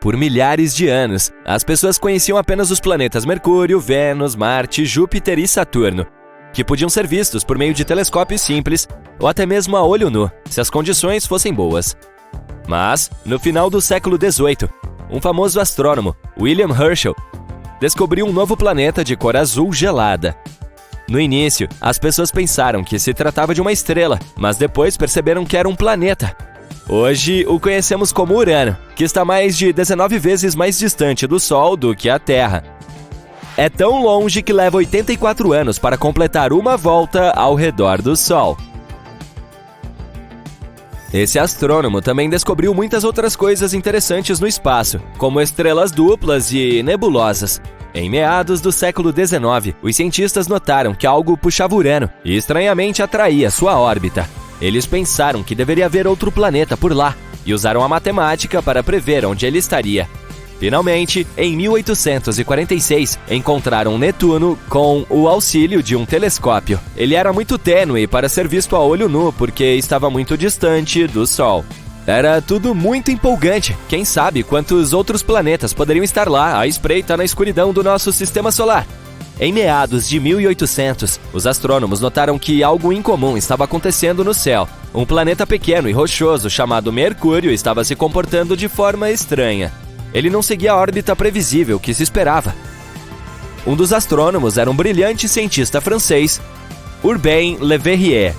Por milhares de anos, as pessoas conheciam apenas os planetas Mercúrio, Vênus, Marte, Júpiter e Saturno, que podiam ser vistos por meio de telescópios simples ou até mesmo a olho nu, se as condições fossem boas. Mas, no final do século XVIII, um famoso astrônomo, William Herschel, descobriu um novo planeta de cor azul gelada. No início, as pessoas pensaram que se tratava de uma estrela, mas depois perceberam que era um planeta. Hoje, o conhecemos como Urano, que está mais de 19 vezes mais distante do Sol do que a Terra. É tão longe que leva 84 anos para completar uma volta ao redor do Sol. Esse astrônomo também descobriu muitas outras coisas interessantes no espaço, como estrelas duplas e nebulosas. Em meados do século XIX, os cientistas notaram que algo puxava Urano e estranhamente atraía sua órbita. Eles pensaram que deveria haver outro planeta por lá e usaram a matemática para prever onde ele estaria. Finalmente, em 1846, encontraram Netuno com o auxílio de um telescópio. Ele era muito tênue para ser visto a olho nu porque estava muito distante do Sol. Era tudo muito empolgante. Quem sabe quantos outros planetas poderiam estar lá à espreita na escuridão do nosso sistema solar? Em meados de 1800, os astrônomos notaram que algo incomum estava acontecendo no céu. Um planeta pequeno e rochoso chamado Mercúrio estava se comportando de forma estranha. Ele não seguia a órbita previsível que se esperava. Um dos astrônomos era um brilhante cientista francês, Urbain Le Verrier.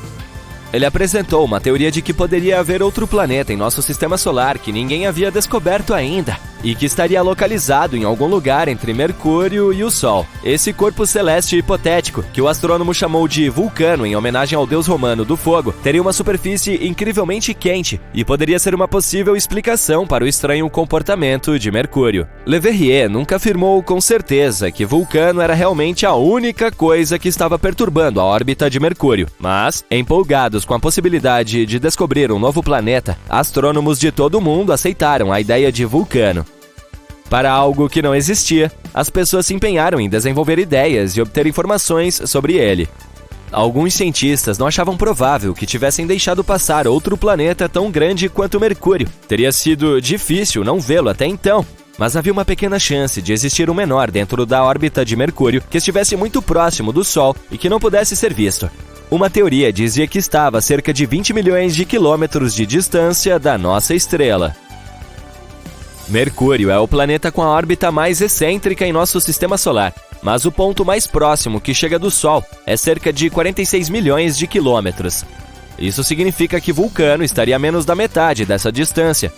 Ele apresentou uma teoria de que poderia haver outro planeta em nosso sistema solar que ninguém havia descoberto ainda e que estaria localizado em algum lugar entre Mercúrio e o Sol. Esse corpo celeste hipotético, que o astrônomo chamou de Vulcano em homenagem ao deus romano do fogo, teria uma superfície incrivelmente quente e poderia ser uma possível explicação para o estranho comportamento de Mercúrio. Le Verrier nunca afirmou com certeza que Vulcano era realmente a única coisa que estava perturbando a órbita de Mercúrio, mas, empolgados com a possibilidade de descobrir um novo planeta, astrônomos de todo o mundo aceitaram a ideia de Vulcano. Para algo que não existia, as pessoas se empenharam em desenvolver ideias e obter informações sobre ele. Alguns cientistas não achavam provável que tivessem deixado passar outro planeta tão grande quanto Mercúrio. Teria sido difícil não vê-lo até então, mas havia uma pequena chance de existir um menor dentro da órbita de Mercúrio que estivesse muito próximo do Sol e que não pudesse ser visto. Uma teoria dizia que estava a cerca de 20 milhões de quilômetros de distância da nossa estrela. Mercúrio é o planeta com a órbita mais excêntrica em nosso sistema solar, mas o ponto mais próximo que chega do Sol é cerca de 46 milhões de quilômetros. Isso significa que Vulcano estaria a menos da metade dessa distância.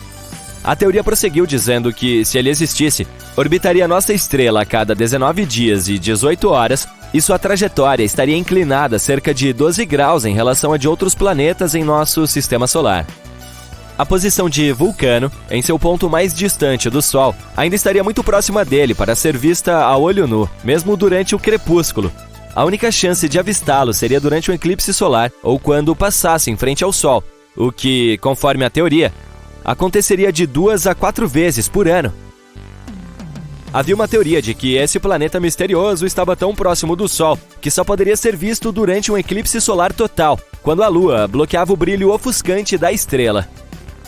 A teoria prosseguiu dizendo que, se ele existisse, orbitaria nossa estrela a cada 19 dias e 18 horas e sua trajetória estaria inclinada cerca de 12 graus em relação a de outros planetas em nosso sistema solar. A posição de Vulcano, em seu ponto mais distante do Sol, ainda estaria muito próxima dele para ser vista a olho nu, mesmo durante o crepúsculo. A única chance de avistá-lo seria durante um eclipse solar ou quando passasse em frente ao Sol, o que, conforme a teoria, aconteceria de 2 a 4 vezes por ano. Havia uma teoria de que esse planeta misterioso estava tão próximo do Sol que só poderia ser visto durante um eclipse solar total, quando a Lua bloqueava o brilho ofuscante da estrela.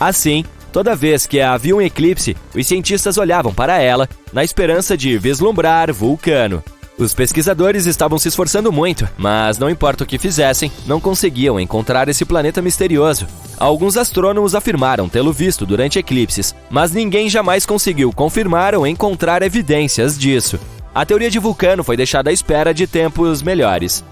Assim, toda vez que havia um eclipse, os cientistas olhavam para ela, na esperança de vislumbrar Vulcano. Os pesquisadores estavam se esforçando muito, mas não importa o que fizessem, não conseguiam encontrar esse planeta misterioso. Alguns astrônomos afirmaram tê-lo visto durante eclipses, mas ninguém jamais conseguiu confirmar ou encontrar evidências disso. A teoria de Vulcano foi deixada à espera de tempos melhores.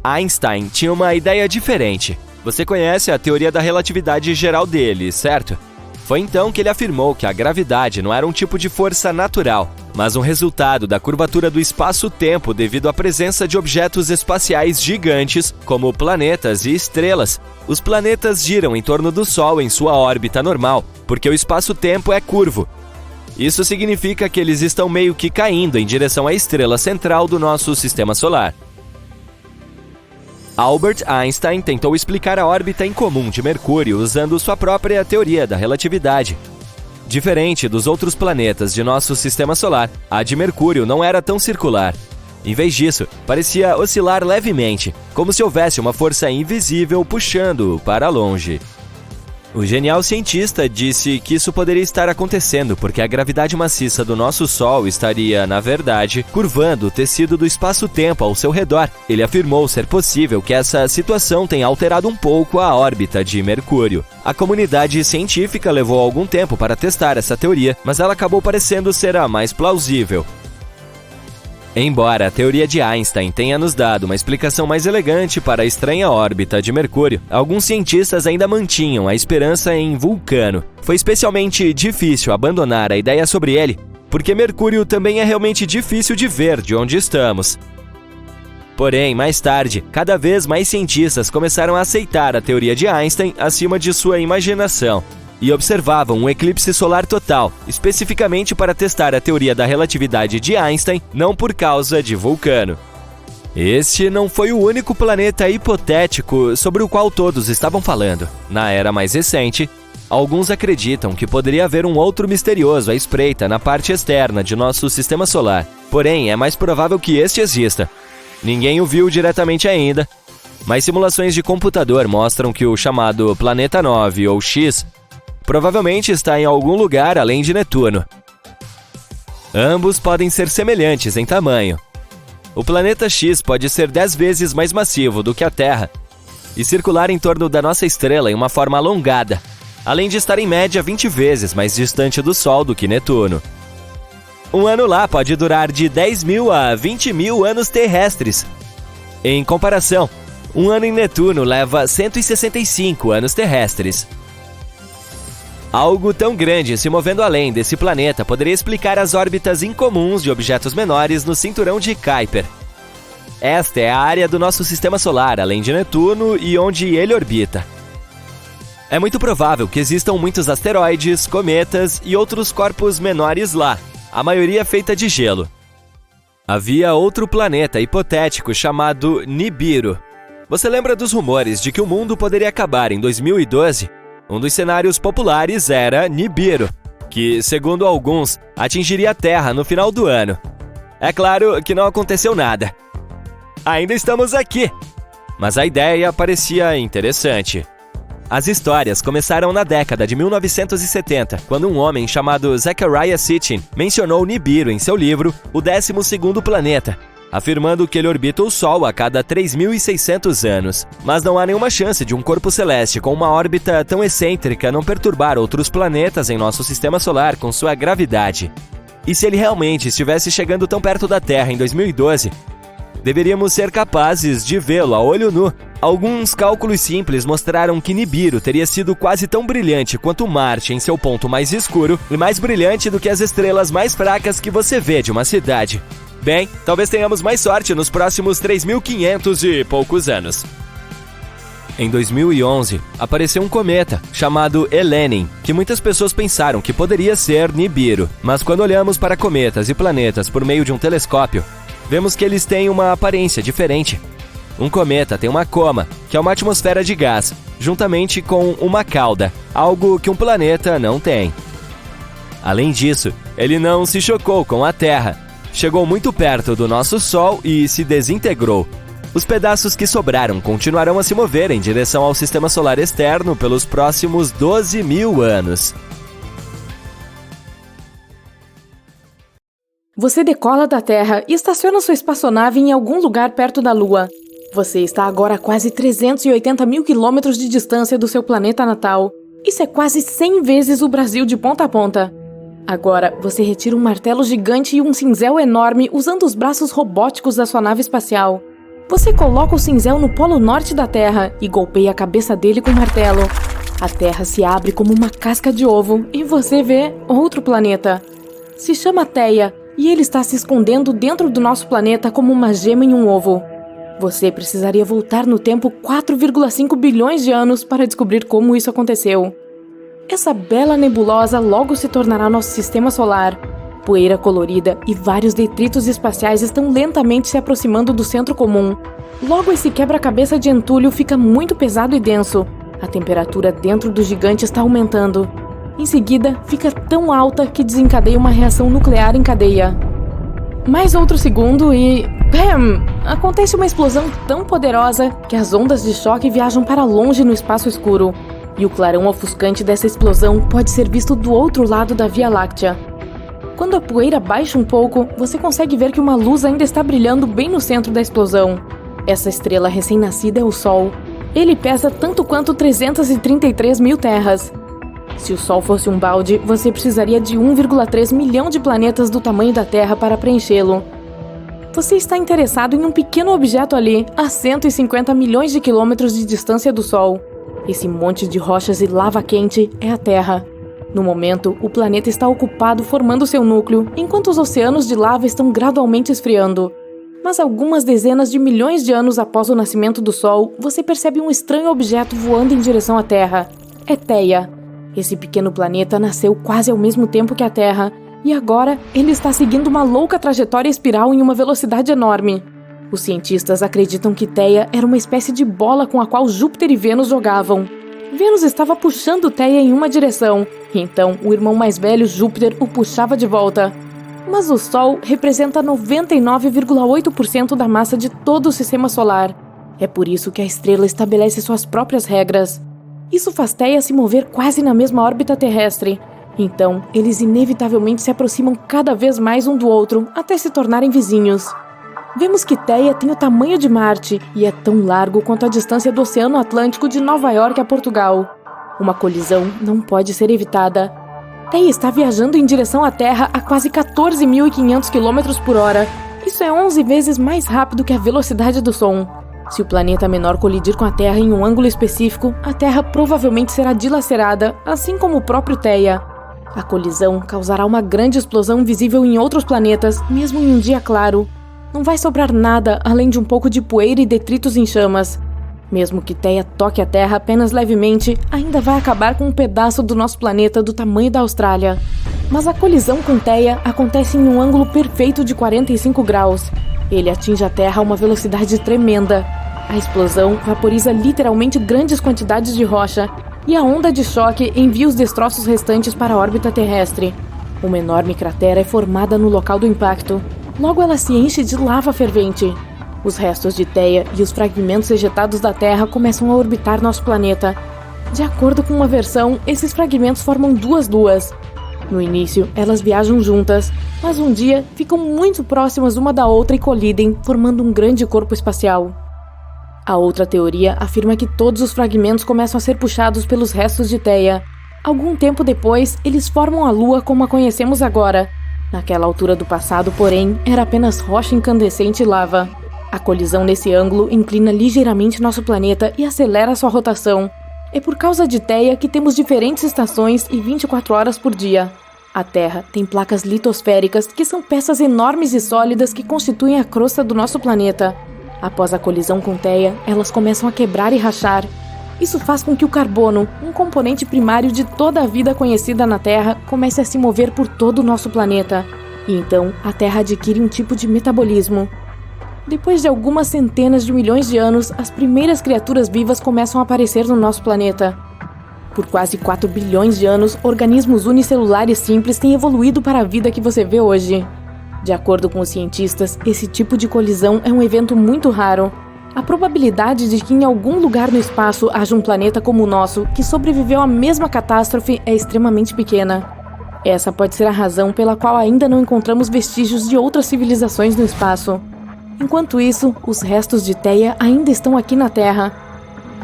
Einstein tinha uma ideia diferente. Você conhece a teoria da relatividade geral dele, certo? Foi então que ele afirmou que a gravidade não era um tipo de força natural, mas um resultado da curvatura do espaço-tempo devido à presença de objetos espaciais gigantes, como planetas e estrelas. Os planetas giram em torno do Sol em sua órbita normal, porque o espaço-tempo é curvo. Isso significa que eles estão meio que caindo em direção à estrela central do nosso sistema solar. Albert Einstein tentou explicar a órbita incomum de Mercúrio usando sua própria teoria da relatividade. Diferente dos outros planetas de nosso sistema solar, a de Mercúrio não era tão circular. Em vez disso, parecia oscilar levemente, como se houvesse uma força invisível puxando-o para longe. O genial cientista disse que isso poderia estar acontecendo porque a gravidade maciça do nosso Sol estaria, na verdade, curvando o tecido do espaço-tempo ao seu redor. Ele afirmou ser possível que essa situação tenha alterado um pouco a órbita de Mercúrio. A comunidade científica levou algum tempo para testar essa teoria, mas ela acabou parecendo ser a mais plausível. Embora a teoria de Einstein tenha nos dado uma explicação mais elegante para a estranha órbita de Mercúrio, alguns cientistas ainda mantinham a esperança em Vulcano. Foi especialmente difícil abandonar a ideia sobre ele, porque Mercúrio também é realmente difícil de ver de onde estamos. Porém, mais tarde, cada vez mais cientistas começaram a aceitar a teoria de Einstein acima de sua imaginação e observavam um eclipse solar total, especificamente para testar a teoria da relatividade de Einstein, não por causa de Vulcano. Este não foi o único planeta hipotético sobre o qual todos estavam falando. Na era mais recente, alguns acreditam que poderia haver um outro misterioso à espreita na parte externa de nosso sistema solar. Porém, é mais provável que este exista. Ninguém o viu diretamente ainda, mas simulações de computador mostram que o chamado Planeta 9 ou X provavelmente está em algum lugar além de Netuno. Ambos podem ser semelhantes em tamanho. O planeta X pode ser 10 vezes mais massivo do que a Terra e circular em torno da nossa estrela em uma forma alongada, além de estar em média 20 vezes mais distante do Sol do que Netuno. Um ano lá pode durar de 10 mil a 20 mil anos terrestres. Em comparação, um ano em Netuno leva 165 anos terrestres. Algo tão grande se movendo além desse planeta poderia explicar as órbitas incomuns de objetos menores no cinturão de Kuiper. Esta é a área do nosso sistema solar, além de Netuno e onde ele orbita. É muito provável que existam muitos asteroides, cometas e outros corpos menores lá, a maioria feita de gelo. Havia outro planeta hipotético chamado Nibiru. Você lembra dos rumores de que o mundo poderia acabar em 2012? Um dos cenários populares era Nibiru, que, segundo alguns, atingiria a Terra no final do ano. É claro que não aconteceu nada. Ainda estamos aqui! Mas a ideia parecia interessante. As histórias começaram na década de 1970, quando um homem chamado Zecharia Sitchin mencionou Nibiru em seu livro O 12º Planeta, afirmando que ele orbita o Sol a cada 3.600 anos. Mas não há nenhuma chance de um corpo celeste com uma órbita tão excêntrica não perturbar outros planetas em nosso sistema solar com sua gravidade. E se ele realmente estivesse chegando tão perto da Terra em 2012, deveríamos ser capazes de vê-lo a olho nu. Alguns cálculos simples mostraram que Nibiru teria sido quase tão brilhante quanto Marte em seu ponto mais escuro e mais brilhante do que as estrelas mais fracas que você vê de uma cidade. Bem, talvez tenhamos mais sorte nos próximos 3.500 e poucos anos. Em 2011, apareceu um cometa chamado Elenin, que muitas pessoas pensaram que poderia ser Nibiru. Mas quando olhamos para cometas e planetas por meio de um telescópio, vemos que eles têm uma aparência diferente. Um cometa tem uma coma, que é uma atmosfera de gás, juntamente com uma cauda, algo que um planeta não tem. Além disso, ele não se chocou com a Terra. Chegou muito perto do nosso Sol e se desintegrou. Os pedaços que sobraram continuarão a se mover em direção ao sistema solar externo pelos próximos 12 mil anos. Você decola da Terra e estaciona sua espaçonave em algum lugar perto da Lua. Você está agora a quase 380 mil quilômetros de distância do seu planeta natal. Isso é quase 100 vezes o Brasil de ponta a ponta. Agora, você retira um martelo gigante e um cinzel enorme usando os braços robóticos da sua nave espacial. Você coloca o cinzel no polo norte da Terra e golpeia a cabeça dele com o martelo. A Terra se abre como uma casca de ovo e você vê outro planeta. Se chama Theia e ele está se escondendo dentro do nosso planeta como uma gema em um ovo. Você precisaria voltar no tempo 4,5 bilhões de anos para descobrir como isso aconteceu. Essa bela nebulosa logo se tornará nosso sistema solar. Poeira colorida e vários detritos espaciais estão lentamente se aproximando do centro comum. Logo esse quebra-cabeça de entulho fica muito pesado e denso. A temperatura dentro do gigante está aumentando. Em seguida, fica tão alta que desencadeia uma reação nuclear em cadeia. Mais outro segundo e... Bam! Acontece uma explosão tão poderosa que as ondas de choque viajam para longe no espaço escuro. e o clarão ofuscante dessa explosão pode ser visto do outro lado da Via Láctea. Quando a poeira baixa um pouco, você consegue ver que uma luz ainda está brilhando bem no centro da explosão. Essa estrela recém-nascida é o Sol. Ele pesa tanto quanto 333 mil terras. Se o Sol fosse um balde, você precisaria de 1,3 milhão de planetas do tamanho da Terra para preenchê-lo. Você está interessado em um pequeno objeto ali, a 150 milhões de quilômetros de distância do Sol. Esse monte de rochas e lava quente é a Terra. No momento, o planeta está ocupado formando seu núcleo, enquanto os oceanos de lava estão gradualmente esfriando. Mas algumas dezenas de milhões de anos após o nascimento do Sol, você percebe um estranho objeto voando em direção à Terra. É Theia. Esse pequeno planeta nasceu quase ao mesmo tempo que a Terra, e agora ele está seguindo uma louca trajetória espiral em uma velocidade enorme. Os cientistas acreditam que Theia era uma espécie de bola com a qual Júpiter e Vênus jogavam. Vênus estava puxando Theia em uma direção, e então o irmão mais velho, Júpiter, o puxava de volta. Mas o Sol representa 99,8% da massa de todo o Sistema Solar. É por isso que a estrela estabelece suas próprias regras. Isso faz Theia se mover quase na mesma órbita terrestre. Então, eles inevitavelmente se aproximam cada vez mais um do outro, até se tornarem vizinhos. Vemos que Theia tem o tamanho de Marte e é tão largo quanto a distância do Oceano Atlântico de Nova York a Portugal. Uma colisão não pode ser evitada. Theia está viajando em direção à Terra a quase 14.500 km por hora. Isso é 11 vezes mais rápido que a velocidade do som. Se o planeta menor colidir com a Terra em um ângulo específico, a Terra provavelmente será dilacerada, assim como o próprio Theia. A colisão causará uma grande explosão visível em outros planetas, mesmo em um dia claro. Não vai sobrar nada além de um pouco de poeira e detritos em chamas. Mesmo que Theia toque a Terra apenas levemente, ainda vai acabar com um pedaço do nosso planeta do tamanho da Austrália. Mas a colisão com Theia acontece em um ângulo perfeito de 45 graus. Ele atinge a Terra a uma velocidade tremenda. A explosão vaporiza literalmente grandes quantidades de rocha, e a onda de choque envia os destroços restantes para a órbita terrestre. Uma enorme cratera é formada no local do impacto. Logo ela se enche de lava fervente. Os restos de Theia e os fragmentos ejetados da Terra começam a orbitar nosso planeta. De acordo com uma versão, esses fragmentos formam duas luas. No início, elas viajam juntas, mas um dia ficam muito próximas uma da outra e colidem, formando um grande corpo espacial. A outra teoria afirma que todos os fragmentos começam a ser puxados pelos restos de Theia. Algum tempo depois, eles formam a Lua como a conhecemos agora. Naquela altura do passado, porém, era apenas rocha incandescente e lava. A colisão nesse ângulo inclina ligeiramente nosso planeta e acelera sua rotação. É por causa de Theia que temos diferentes estações e 24 horas por dia. A Terra tem placas litosféricas, que são peças enormes e sólidas que constituem a crosta do nosso planeta. Após a colisão com Theia, elas começam a quebrar e rachar. Isso faz com que o carbono, um componente primário de toda a vida conhecida na Terra, comece a se mover por todo o nosso planeta. E então, a Terra adquire um tipo de metabolismo. Depois de algumas centenas de milhões de anos, as primeiras criaturas vivas começam a aparecer no nosso planeta. Por quase 4 bilhões de anos, organismos unicelulares simples têm evoluído para a vida que você vê hoje. De acordo com os cientistas, esse tipo de colisão é um evento muito raro. A probabilidade de que em algum lugar no espaço haja um planeta como o nosso, que sobreviveu à mesma catástrofe, é extremamente pequena. Essa pode ser a razão pela qual ainda não encontramos vestígios de outras civilizações no espaço. Enquanto isso, os restos de Theia ainda estão aqui na Terra.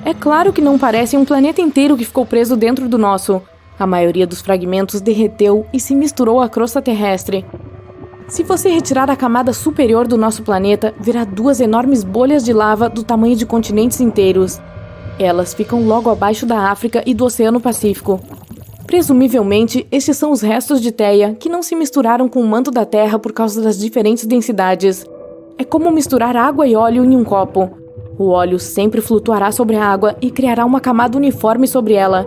É claro que não parece um planeta inteiro que ficou preso dentro do nosso. A maioria dos fragmentos derreteu e se misturou à crosta terrestre. Se você retirar a camada superior do nosso planeta, verá duas enormes bolhas de lava do tamanho de continentes inteiros. Elas ficam logo abaixo da África e do Oceano Pacífico. Presumivelmente, estes são os restos de Theia que não se misturaram com o manto da Terra por causa das diferentes densidades. É como misturar água e óleo em um copo. O óleo sempre flutuará sobre a água e criará uma camada uniforme sobre ela.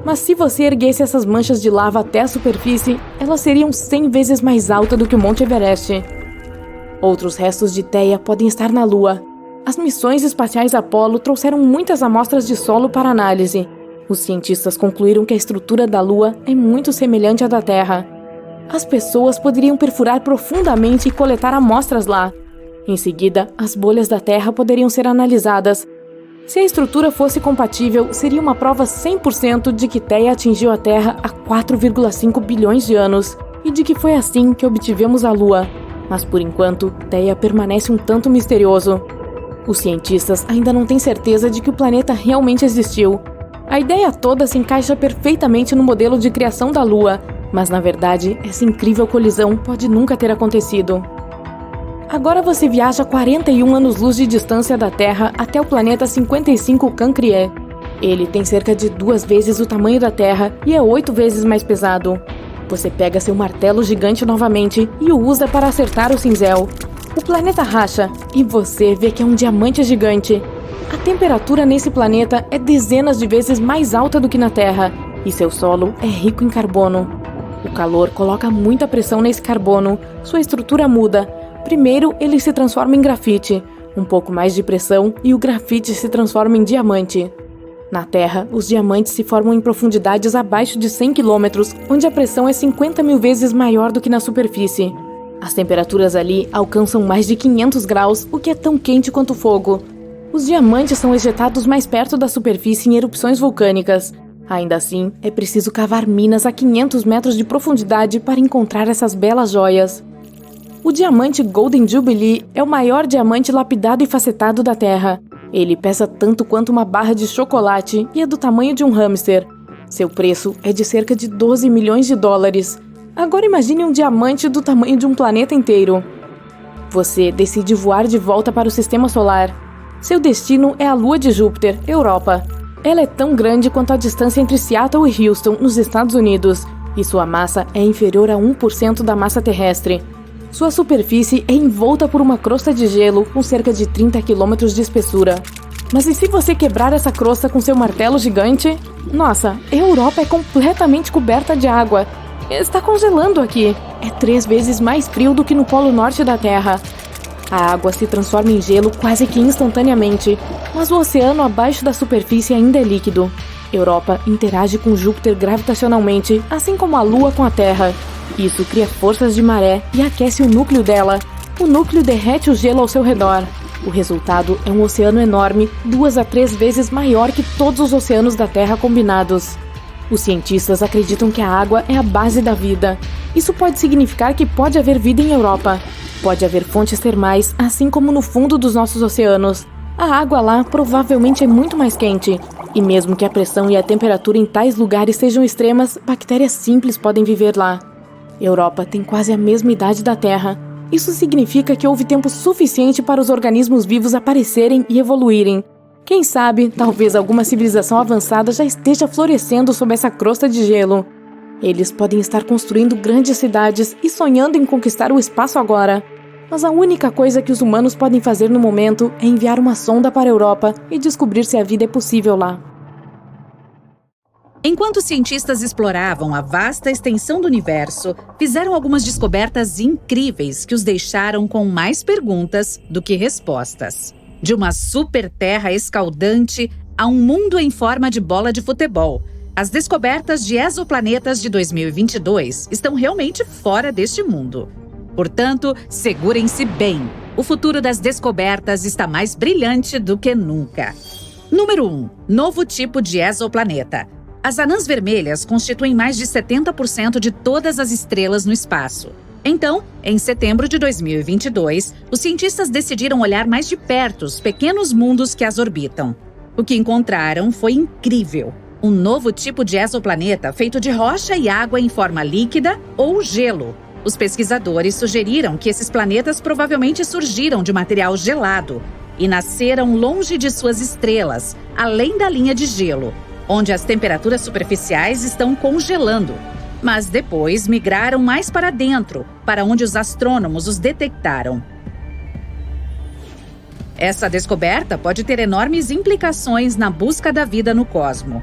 Mas se você erguesse essas manchas de lava até a superfície, elas seriam 100 vezes mais altas do que o Monte Everest. Outros restos de Theia podem estar na Lua. As missões espaciais Apollo trouxeram muitas amostras de solo para análise. Os cientistas concluíram que a estrutura da Lua é muito semelhante à da Terra. As pessoas poderiam perfurar profundamente e coletar amostras lá. Em seguida, as bolhas da Terra poderiam ser analisadas. Se a estrutura fosse compatível, seria uma prova 100% de que Theia atingiu a Terra há 4,5 bilhões de anos e de que foi assim que obtivemos a Lua. Mas por enquanto, Theia permanece um tanto misterioso. Os cientistas ainda não têm certeza de que o planeta realmente existiu. A ideia toda se encaixa perfeitamente no modelo de criação da Lua, mas na verdade, essa incrível colisão pode nunca ter acontecido. Agora você viaja 41 anos-luz de distância da Terra até o planeta 55 Cancrié. Ele tem cerca de 2 vezes o tamanho da Terra e é 8 vezes mais pesado. Você pega seu martelo gigante novamente e o usa para acertar o cinzel. O planeta racha e você vê que é um diamante gigante. A temperatura nesse planeta é dezenas de vezes mais alta do que na Terra e seu solo é rico em carbono. O calor coloca muita pressão nesse carbono, sua estrutura muda. Primeiro, ele se transforma em grafite, um pouco mais de pressão e o grafite se transforma em diamante. Na Terra, os diamantes se formam em profundidades abaixo de 100 km, onde a pressão é 50 mil vezes maior do que na superfície. As temperaturas ali alcançam mais de 500 graus, o que é tão quente quanto fogo. Os diamantes são ejetados mais perto da superfície em erupções vulcânicas. Ainda assim, é preciso cavar minas a 500 metros de profundidade para encontrar essas belas joias. O diamante Golden Jubilee é o maior diamante lapidado e facetado da Terra. Ele pesa tanto quanto uma barra de chocolate e é do tamanho de um hamster. Seu preço é de cerca de 12 milhões de dólares. Agora imagine um diamante do tamanho de um planeta inteiro. Você decide voar de volta para o Sistema Solar. Seu destino é a Lua de Júpiter, Europa. Ela é tão grande quanto a distância entre Seattle e Houston, nos Estados Unidos, e sua massa é inferior a 1% da massa terrestre. Sua superfície é envolta por uma crosta de gelo com cerca de 30 km de espessura. Mas e se você quebrar essa crosta com seu martelo gigante? Nossa, a Europa é completamente coberta de água. Está congelando aqui. É 3 vezes mais frio do que no Polo Norte da Terra. A água se transforma em gelo quase que instantaneamente, mas o oceano abaixo da superfície ainda é líquido. Europa interage com Júpiter gravitacionalmente, assim como a Lua com a Terra. Isso cria forças de maré e aquece o núcleo dela. O núcleo derrete o gelo ao seu redor. O resultado é um oceano enorme, 2 a 3 vezes maior que todos os oceanos da Terra combinados. Os cientistas acreditam que a água é a base da vida. Isso pode significar que pode haver vida em Europa. Pode haver fontes termais, assim como no fundo dos nossos oceanos. A água lá provavelmente é muito mais quente. E mesmo que a pressão e a temperatura em tais lugares sejam extremas, bactérias simples podem viver lá. Europa tem quase a mesma idade da Terra. Isso significa que houve tempo suficiente para os organismos vivos aparecerem e evoluírem. Quem sabe, talvez alguma civilização avançada já esteja florescendo sob essa crosta de gelo. Eles podem estar construindo grandes cidades e sonhando em conquistar o espaço agora. Mas a única coisa que os humanos podem fazer no momento é enviar uma sonda para a Europa e descobrir se a vida é possível lá. Enquanto cientistas exploravam a vasta extensão do universo, fizeram algumas descobertas incríveis que os deixaram com mais perguntas do que respostas. De uma super terra escaldante a um mundo em forma de bola de futebol, as descobertas de exoplanetas de 2022 estão realmente fora deste mundo. Portanto, segurem-se bem. O futuro das descobertas está mais brilhante do que nunca. Número 1. Novo tipo de exoplaneta. As anãs vermelhas constituem mais de 70% de todas as estrelas no espaço. Então, em setembro de 2022, os cientistas decidiram olhar mais de perto os pequenos mundos que as orbitam. O que encontraram foi incrível. Um novo tipo de exoplaneta feito de rocha e água em forma líquida ou gelo. Os pesquisadores sugeriram que esses planetas provavelmente surgiram de material gelado e nasceram longe de suas estrelas, além da linha de gelo, onde as temperaturas superficiais estão congelando. Mas depois migraram mais para dentro, para onde os astrônomos os detectaram. Essa descoberta pode ter enormes implicações na busca da vida no cosmos.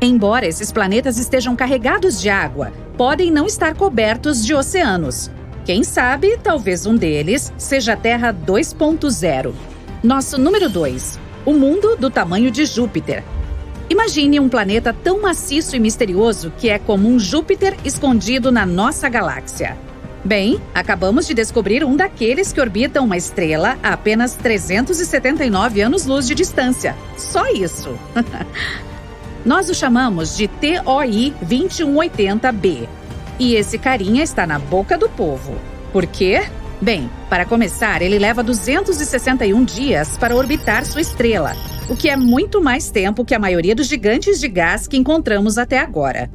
Embora esses planetas estejam carregados de água, podem não estar cobertos de oceanos. Quem sabe, talvez um deles seja a Terra 2.0. Nosso número 2. O mundo do tamanho de Júpiter. Imagine um planeta tão maciço e misterioso que é como um Júpiter escondido na nossa galáxia. Bem, acabamos de descobrir um daqueles que orbitam uma estrela a apenas 379 anos-luz de distância. Só isso! Nós o chamamos de TOI 2180b. E esse carinha está na boca do povo. Por quê? Bem, para começar, ele leva 261 dias para orbitar sua estrela, o que é muito mais tempo que a maioria dos gigantes de gás que encontramos até agora.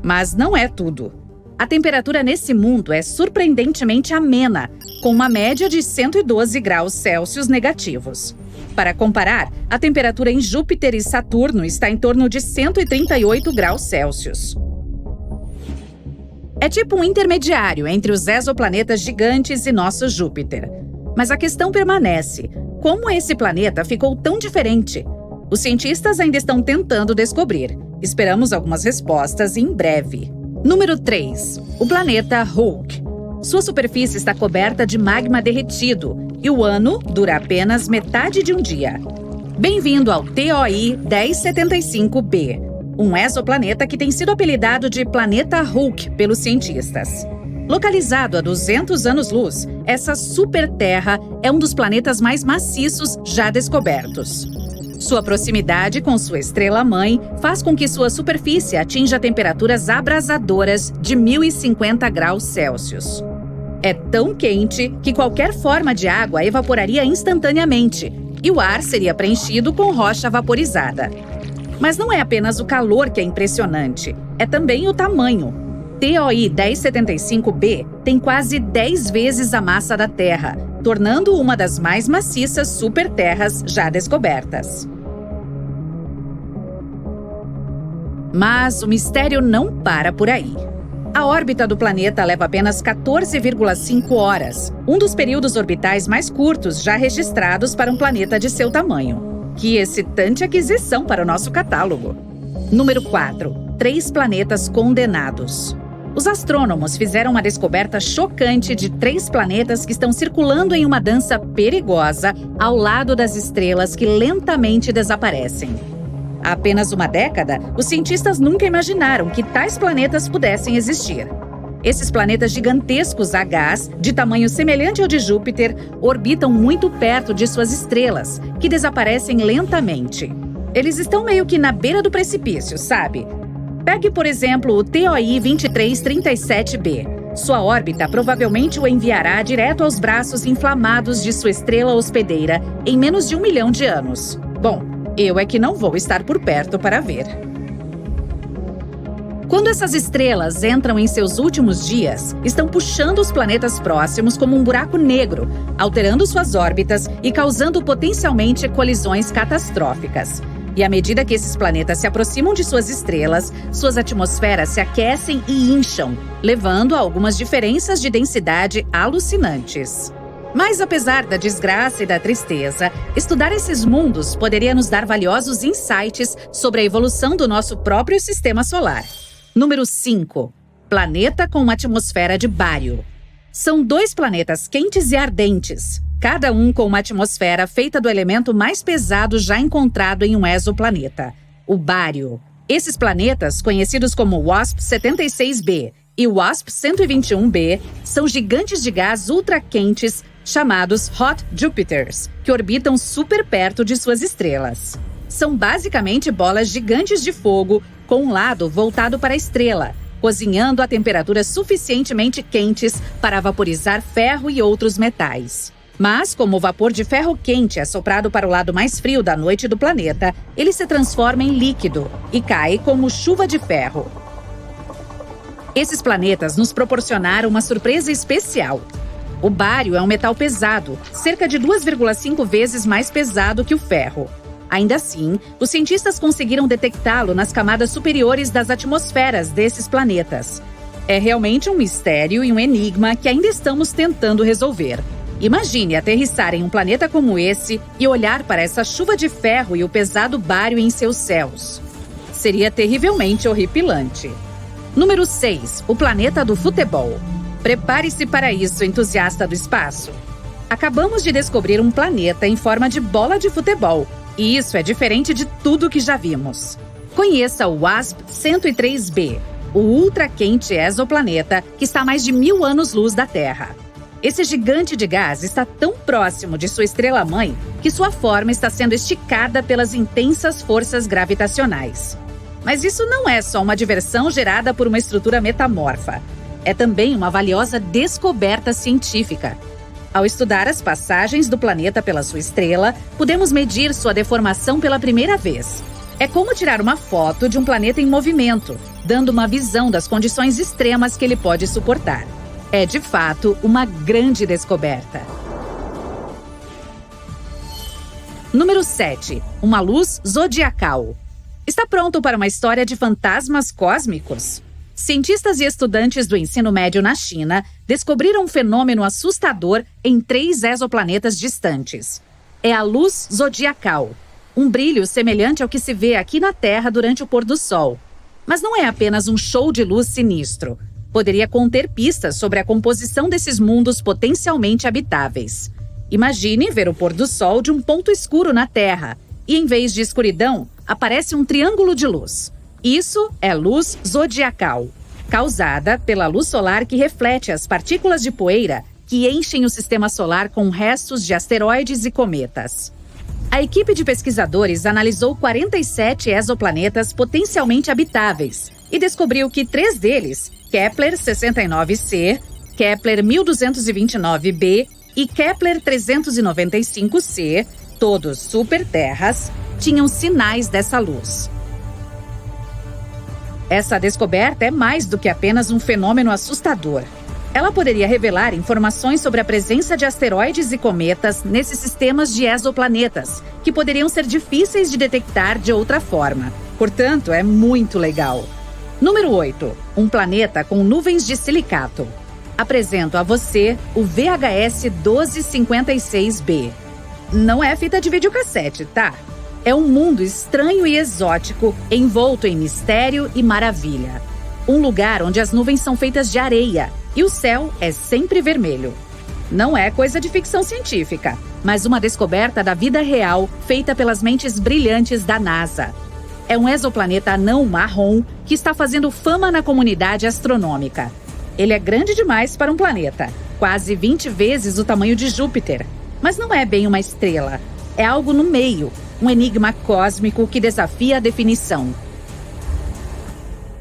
Mas não é tudo. A temperatura nesse mundo é surpreendentemente amena, com uma média de 112 graus Celsius negativos. Para comparar, a temperatura em Júpiter e Saturno está em torno de 138 graus Celsius. É tipo um intermediário entre os exoplanetas gigantes e nosso Júpiter. Mas a questão permanece: como esse planeta ficou tão diferente? Os cientistas ainda estão tentando descobrir. Esperamos algumas respostas em breve. Número 3. O planeta Hulk. Sua superfície está coberta de magma derretido e o ano dura apenas metade de um dia. Bem-vindo ao TOI 1075b, um exoplaneta que tem sido apelidado de Planeta Hulk pelos cientistas. Localizado a 200 anos-luz, essa super-terra é um dos planetas mais maciços já descobertos. Sua proximidade com sua estrela-mãe faz com que sua superfície atinja temperaturas abrasadoras de 1050 graus Celsius. É tão quente que qualquer forma de água evaporaria instantaneamente e o ar seria preenchido com rocha vaporizada. Mas não é apenas o calor que é impressionante, é também o tamanho. TOI 1075b tem quase 10 vezes a massa da Terra, tornando uma das mais maciças superterras já descobertas. Mas o mistério não para por aí. A órbita do planeta leva apenas 14,5 horas, um dos períodos orbitais mais curtos já registrados para um planeta de seu tamanho. Que excitante aquisição para o nosso catálogo! Número 4. 3 planetas condenados. Os astrônomos fizeram uma descoberta chocante de 3 planetas que estão circulando em uma dança perigosa ao lado das estrelas que lentamente desaparecem. Há apenas uma década, os cientistas nunca imaginaram que tais planetas pudessem existir. Esses planetas gigantescos a gás, de tamanho semelhante ao de Júpiter, orbitam muito perto de suas estrelas, que desaparecem lentamente. Eles estão meio que na beira do precipício, sabe? Pegue, por exemplo, o TOI 2337b. Sua órbita provavelmente o enviará direto aos braços inflamados de sua estrela hospedeira em menos de 1 milhão de anos. Bom, eu é que não vou estar por perto para ver. Quando essas estrelas entram em seus últimos dias, estão puxando os planetas próximos como um buraco negro, alterando suas órbitas e causando potencialmente colisões catastróficas. E à medida que esses planetas se aproximam de suas estrelas, suas atmosferas se aquecem e incham, levando a algumas diferenças de densidade alucinantes. Mas apesar da desgraça e da tristeza, estudar esses mundos poderia nos dar valiosos insights sobre a evolução do nosso próprio sistema solar. Número 5. Planeta com uma atmosfera de bário. São 2 planetas quentes e ardentes, cada um com uma atmosfera feita do elemento mais pesado já encontrado em um exoplaneta, o bário. Esses planetas, conhecidos como WASP-76b e WASP-121b, são gigantes de gás ultraquentes chamados Hot Jupiters, que orbitam super perto de suas estrelas. São basicamente bolas gigantes de fogo com um lado voltado para a estrela, cozinhando a temperaturas suficientemente quentes para vaporizar ferro e outros metais. Mas, como o vapor de ferro quente é soprado para o lado mais frio da noite do planeta, ele se transforma em líquido e cai como chuva de ferro. Esses planetas nos proporcionaram uma surpresa especial. O bário é um metal pesado, cerca de 2,5 vezes mais pesado que o ferro. Ainda assim, os cientistas conseguiram detectá-lo nas camadas superiores das atmosferas desses planetas. É realmente um mistério e um enigma que ainda estamos tentando resolver. Imagine aterrissar em um planeta como esse e olhar para essa chuva de ferro e o pesado bário em seus céus. Seria terrivelmente horripilante. Número 6. O planeta do futebol. Prepare-se para isso, entusiasta do espaço. Acabamos de descobrir um planeta em forma de bola de futebol, e isso é diferente de tudo que já vimos. Conheça o WASP-103b. o ultraquente exoplaneta que está a mais de 1000 anos-luz da Terra. Esse gigante de gás está tão próximo de sua estrela-mãe que sua forma está sendo esticada pelas intensas forças gravitacionais. Mas isso não é só uma diversão gerada por uma estrutura metamorfa. É também uma valiosa descoberta científica. Ao estudar as passagens do planeta pela sua estrela, podemos medir sua deformação pela primeira vez. É como tirar uma foto de um planeta em movimento, dando uma visão das condições extremas que ele pode suportar. É, de fato, uma grande descoberta. Número 7. Uma luz zodiacal. Está pronto para uma história de fantasmas cósmicos? Cientistas e estudantes do ensino médio na China descobriram um fenômeno assustador em 3 exoplanetas distantes. É a luz zodiacal, um brilho semelhante ao que se vê aqui na Terra durante o pôr do sol. Mas não é apenas um show de luz sinistro. Poderia conter pistas sobre a composição desses mundos potencialmente habitáveis. Imagine ver o pôr do sol de um ponto escuro na Terra e, em vez de escuridão, aparece um triângulo de luz. Isso é luz zodiacal, causada pela luz solar que reflete as partículas de poeira que enchem o sistema solar com restos de asteroides e cometas. A equipe de pesquisadores analisou 47 exoplanetas potencialmente habitáveis e descobriu que 3 deles, Kepler 69c, Kepler 1229b e Kepler 395c, todos superterras, tinham sinais dessa luz. Essa descoberta é mais do que apenas um fenômeno assustador. Ela poderia revelar informações sobre a presença de asteroides e cometas nesses sistemas de exoplanetas, que poderiam ser difíceis de detectar de outra forma. Portanto, é muito legal. Número 8. Um planeta com nuvens de silicato. Apresento a você o VHS 1256b. Não é fita de videocassete, tá? É um mundo estranho e exótico, envolto em mistério e maravilha. Um lugar onde as nuvens são feitas de areia e o céu é sempre vermelho. Não é coisa de ficção científica, mas uma descoberta da vida real feita pelas mentes brilhantes da NASA. É um exoplaneta anão marrom que está fazendo fama na comunidade astronômica. Ele é grande demais para um planeta, quase 20 vezes o tamanho de Júpiter. Mas não é bem uma estrela, é algo no meio, um enigma cósmico que desafia a definição.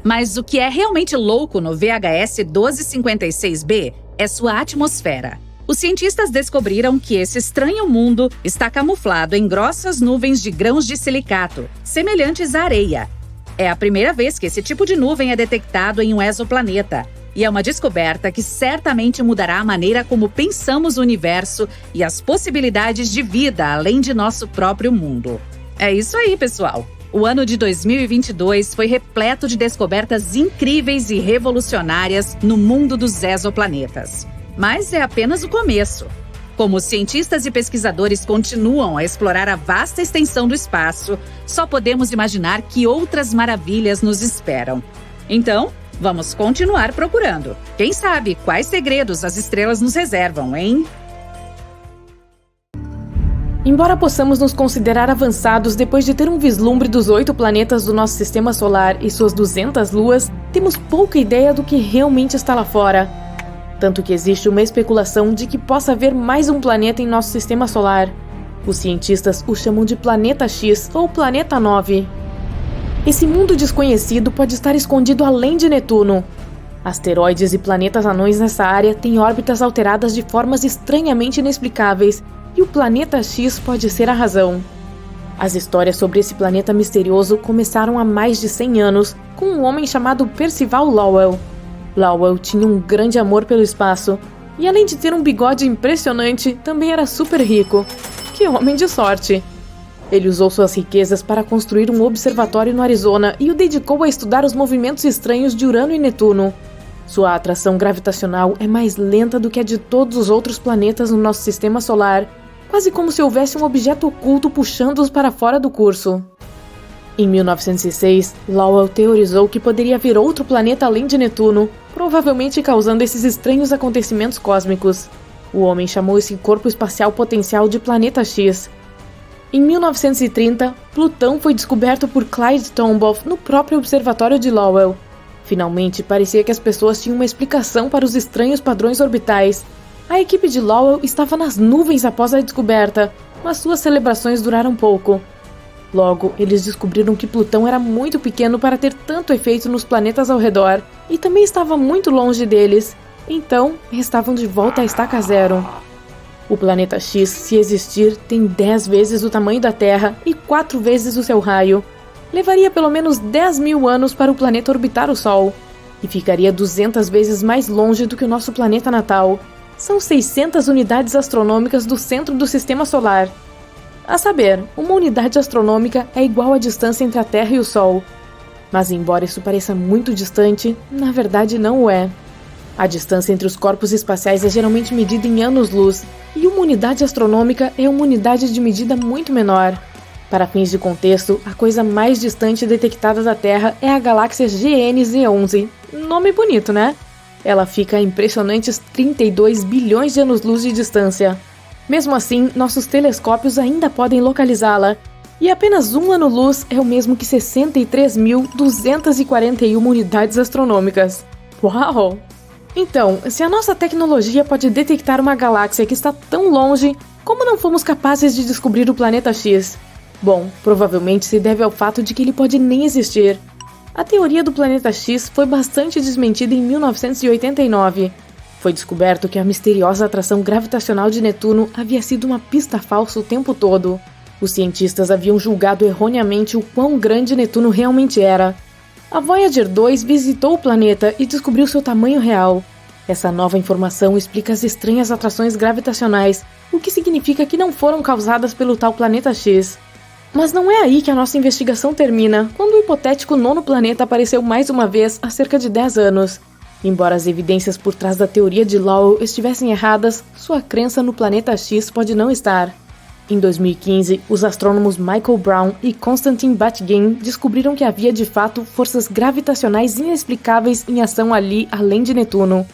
Mas o que é realmente louco no VHS 1256b é sua atmosfera. Os cientistas descobriram que esse estranho mundo está camuflado em grossas nuvens de grãos de silicato, semelhantes à areia. É a primeira vez que esse tipo de nuvem é detectado em um exoplaneta, e é uma descoberta que certamente mudará a maneira como pensamos o universo e as possibilidades de vida além de nosso próprio mundo. É isso aí, pessoal! O ano de 2022 foi repleto de descobertas incríveis e revolucionárias no mundo dos exoplanetas. Mas é apenas o começo. Como os cientistas e pesquisadores continuam a explorar a vasta extensão do espaço, só podemos imaginar que outras maravilhas nos esperam. Então, vamos continuar procurando. Quem sabe quais segredos as estrelas nos reservam, hein? Embora possamos nos considerar avançados depois de ter um vislumbre dos 8 planetas do nosso sistema solar e suas 200 luas, temos pouca ideia do que realmente está lá fora. Tanto que existe uma especulação de que possa haver mais um planeta em nosso sistema solar. Os cientistas o chamam de Planeta X ou Planeta 9. Esse mundo desconhecido pode estar escondido além de Netuno. Asteroides e planetas anões nessa área têm órbitas alteradas de formas estranhamente inexplicáveis, e o Planeta X pode ser a razão. As histórias sobre esse planeta misterioso começaram há mais de 100 anos, com um homem chamado Percival Lowell. Lowell tinha um grande amor pelo espaço, e além de ter um bigode impressionante, também era super rico. Que homem de sorte! Ele usou suas riquezas para construir um observatório no Arizona e o dedicou a estudar os movimentos estranhos de Urano e Netuno. Sua atração gravitacional é mais lenta do que a de todos os outros planetas no nosso sistema solar, quase como se houvesse um objeto oculto puxando-os para fora do curso. Em 1906, Lowell teorizou que poderia haver outro planeta além de Netuno, provavelmente causando esses estranhos acontecimentos cósmicos. O homem chamou esse corpo espacial potencial de Planeta X. Em 1930, Plutão foi descoberto por Clyde Tombaugh no próprio observatório de Lowell. Finalmente, parecia que as pessoas tinham uma explicação para os estranhos padrões orbitais. A equipe de Lowell estava nas nuvens após a descoberta, mas suas celebrações duraram pouco. Logo, eles descobriram que Plutão era muito pequeno para ter tanto efeito nos planetas ao redor, e também estava muito longe deles. Então, estavam de volta à estaca zero. O planeta X, se existir, tem 10 vezes o tamanho da Terra e 4 vezes o seu raio. Levaria pelo menos 10.000 anos para o planeta orbitar o Sol, e ficaria 200 vezes mais longe do que o nosso planeta natal. São 600 unidades astronômicas do centro do Sistema Solar. A saber, uma unidade astronômica é igual à distância entre a Terra e o Sol. Mas embora isso pareça muito distante, na verdade não o é. A distância entre os corpos espaciais é geralmente medida em anos-luz, e uma unidade astronômica é uma unidade de medida muito menor. Para fins de contexto, a coisa mais distante detectada da Terra é a galáxia GNZ11. Nome bonito, né? Ela fica a impressionantes 32 bilhões de anos-luz de distância. Mesmo assim, nossos telescópios ainda podem localizá-la, e apenas um ano-luz é o mesmo que 63.241 unidades astronômicas. Uau! Então, se a nossa tecnologia pode detectar uma galáxia que está tão longe, como não fomos capazes de descobrir o planeta X? Bom, provavelmente se deve ao fato de que ele pode nem existir. A teoria do planeta X foi bastante desmentida em 1989. Foi descoberto que a misteriosa atração gravitacional de Netuno havia sido uma pista falsa o tempo todo. Os cientistas haviam julgado erroneamente o quão grande Netuno realmente era. A Voyager 2 visitou o planeta e descobriu seu tamanho real. Essa nova informação explica as estranhas atrações gravitacionais, o que significa que não foram causadas pelo tal planeta X. Mas não é aí que a nossa investigação termina, quando o hipotético nono planeta apareceu mais uma vez há cerca de 10 anos. Embora as evidências por trás da teoria de Lowell estivessem erradas, sua crença no planeta X pode não estar. Em 2015, os astrônomos Michael Brown e Konstantin Batygin descobriram que havia de fato forças gravitacionais inexplicáveis em ação ali além de Netuno.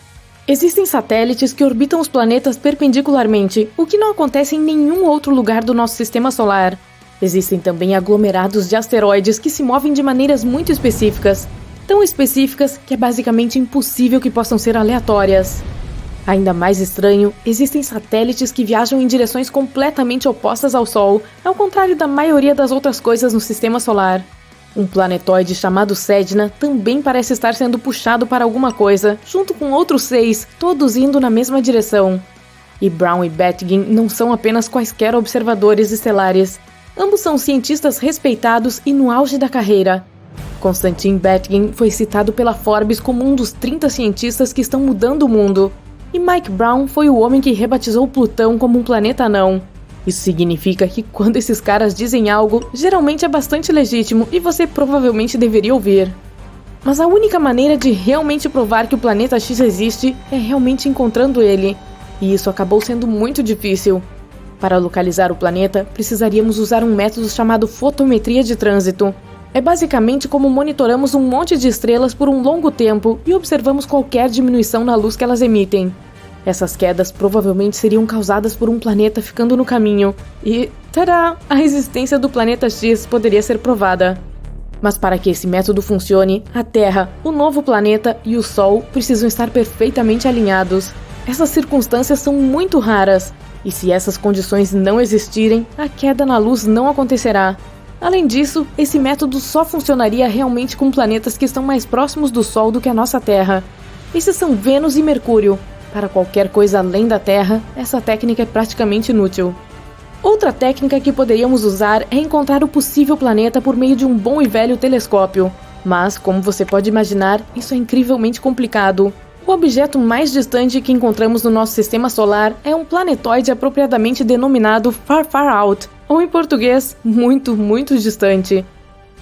Existem satélites que orbitam os planetas perpendicularmente, o que não acontece em nenhum outro lugar do nosso sistema solar. Existem também aglomerados de asteroides que se movem de maneiras muito específicas, tão específicas que é basicamente impossível que possam ser aleatórias. Ainda mais estranho, existem satélites que viajam em direções completamente opostas ao Sol, ao contrário da maioria das outras coisas no sistema solar. Um planetoide chamado Sedna também parece estar sendo puxado para alguma coisa, junto com outros 6, todos indo na mesma direção. E Brown e Batygin não são apenas quaisquer observadores estelares. Ambos são cientistas respeitados e no auge da carreira. Konstantin Batygin foi citado pela Forbes como um dos 30 cientistas que estão mudando o mundo. E Mike Brown foi o homem que rebatizou Plutão como um planeta anão. Isso significa que quando esses caras dizem algo, geralmente é bastante legítimo e você provavelmente deveria ouvir. Mas a única maneira de realmente provar que o planeta X existe é realmente encontrando ele. E isso acabou sendo muito difícil. Para localizar o planeta, precisaríamos usar um método chamado fotometria de trânsito. É basicamente como monitoramos um monte de estrelas por um longo tempo e observamos qualquer diminuição na luz que elas emitem. Essas quedas provavelmente seriam causadas por um planeta ficando no caminho e, tadá, a existência do planeta X poderia ser provada. Mas para que esse método funcione, a Terra, o novo planeta e o Sol precisam estar perfeitamente alinhados. Essas circunstâncias são muito raras, e se essas condições não existirem, a queda na luz não acontecerá. Além disso, esse método só funcionaria realmente com planetas que estão mais próximos do Sol do que a nossa Terra. Esses são Vênus e Mercúrio. Para qualquer coisa além da Terra, essa técnica é praticamente inútil. Outra técnica que poderíamos usar é encontrar o possível planeta por meio de um bom e velho telescópio. Mas, como você pode imaginar, isso é incrivelmente complicado. O objeto mais distante que encontramos no nosso sistema solar é um planetoide apropriadamente denominado Far Far Out, ou em português, muito, muito distante.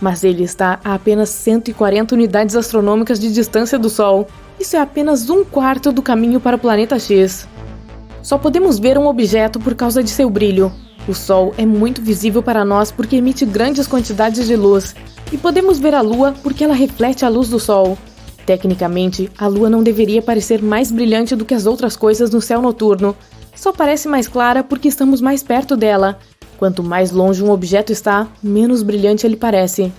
Mas ele está a apenas 140 unidades astronômicas de distância do Sol. Isso é apenas 1/4 do caminho para o planeta X. Só podemos ver um objeto por causa de seu brilho. O Sol é muito visível para nós porque emite grandes quantidades de luz. E podemos ver a Lua porque ela reflete a luz do Sol. Tecnicamente, a Lua não deveria parecer mais brilhante do que as outras coisas no céu noturno. Só parece mais clara porque estamos mais perto dela. Quanto mais longe um objeto está, menos brilhante ele parece.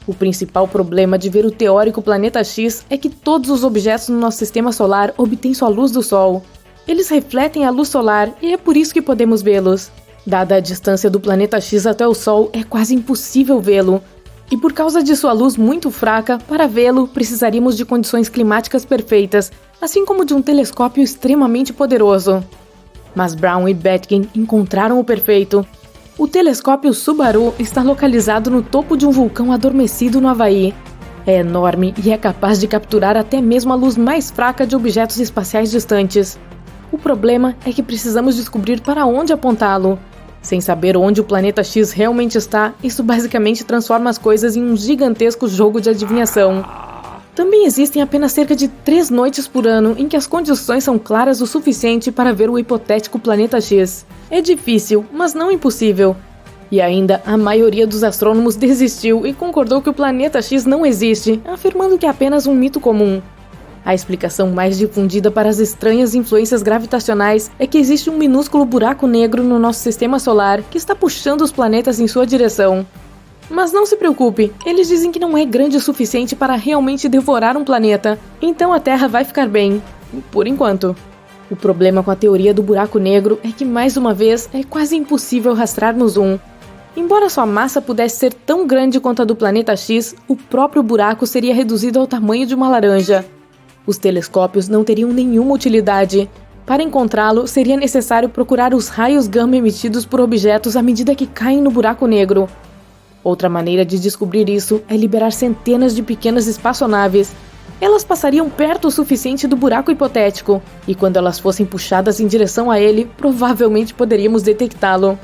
O principal problema de ver o teórico planeta X é que todos os objetos no nosso sistema solar obtêm sua luz do Sol. Eles refletem a luz solar e é por isso que podemos vê-los. Dada a distância do planeta X até o Sol, é quase impossível vê-lo. E por causa de sua luz muito fraca, para vê-lo, precisaríamos de condições climáticas perfeitas, assim como de um telescópio extremamente poderoso. Mas Brown e Betkin encontraram o perfeito. O telescópio Subaru está localizado no topo de um vulcão adormecido no Havaí. É enorme e é capaz de capturar até mesmo a luz mais fraca de objetos espaciais distantes. O problema é que precisamos descobrir para onde apontá-lo. Sem saber onde o planeta X realmente está, isso basicamente transforma as coisas em um gigantesco jogo de adivinhação. Também existem apenas cerca de 3 noites por ano em que as condições são claras o suficiente para ver o hipotético planeta X. É difícil, mas não impossível. E ainda, a maioria dos astrônomos desistiu e concordou que o planeta X não existe, afirmando que é apenas um mito comum. A explicação mais difundida para as estranhas influências gravitacionais é que existe um minúsculo buraco negro no nosso sistema solar que está puxando os planetas em sua direção. Mas não se preocupe, eles dizem que não é grande o suficiente para realmente devorar um planeta, então a Terra vai ficar bem, por enquanto. O problema com a teoria do buraco negro é que, mais uma vez, é quase impossível rastrearmos um. Embora sua massa pudesse ser tão grande quanto a do planeta X, o próprio buraco seria reduzido ao tamanho de uma laranja. Os telescópios não teriam nenhuma utilidade. Para encontrá-lo, seria necessário procurar os raios gama emitidos por objetos à medida que caem no buraco negro. Outra maneira de descobrir isso é liberar centenas de pequenas espaçonaves. Elas passariam perto o suficiente do buraco hipotético, e quando elas fossem puxadas em direção a ele, provavelmente poderíamos detectá-lo.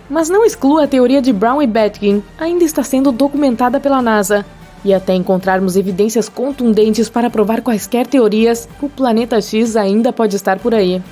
Mas não exclua a teoria de Brown e Betkin, ainda está sendo documentada pela NASA. E até encontrarmos evidências contundentes para provar quaisquer teorias, o planeta X ainda pode estar por aí.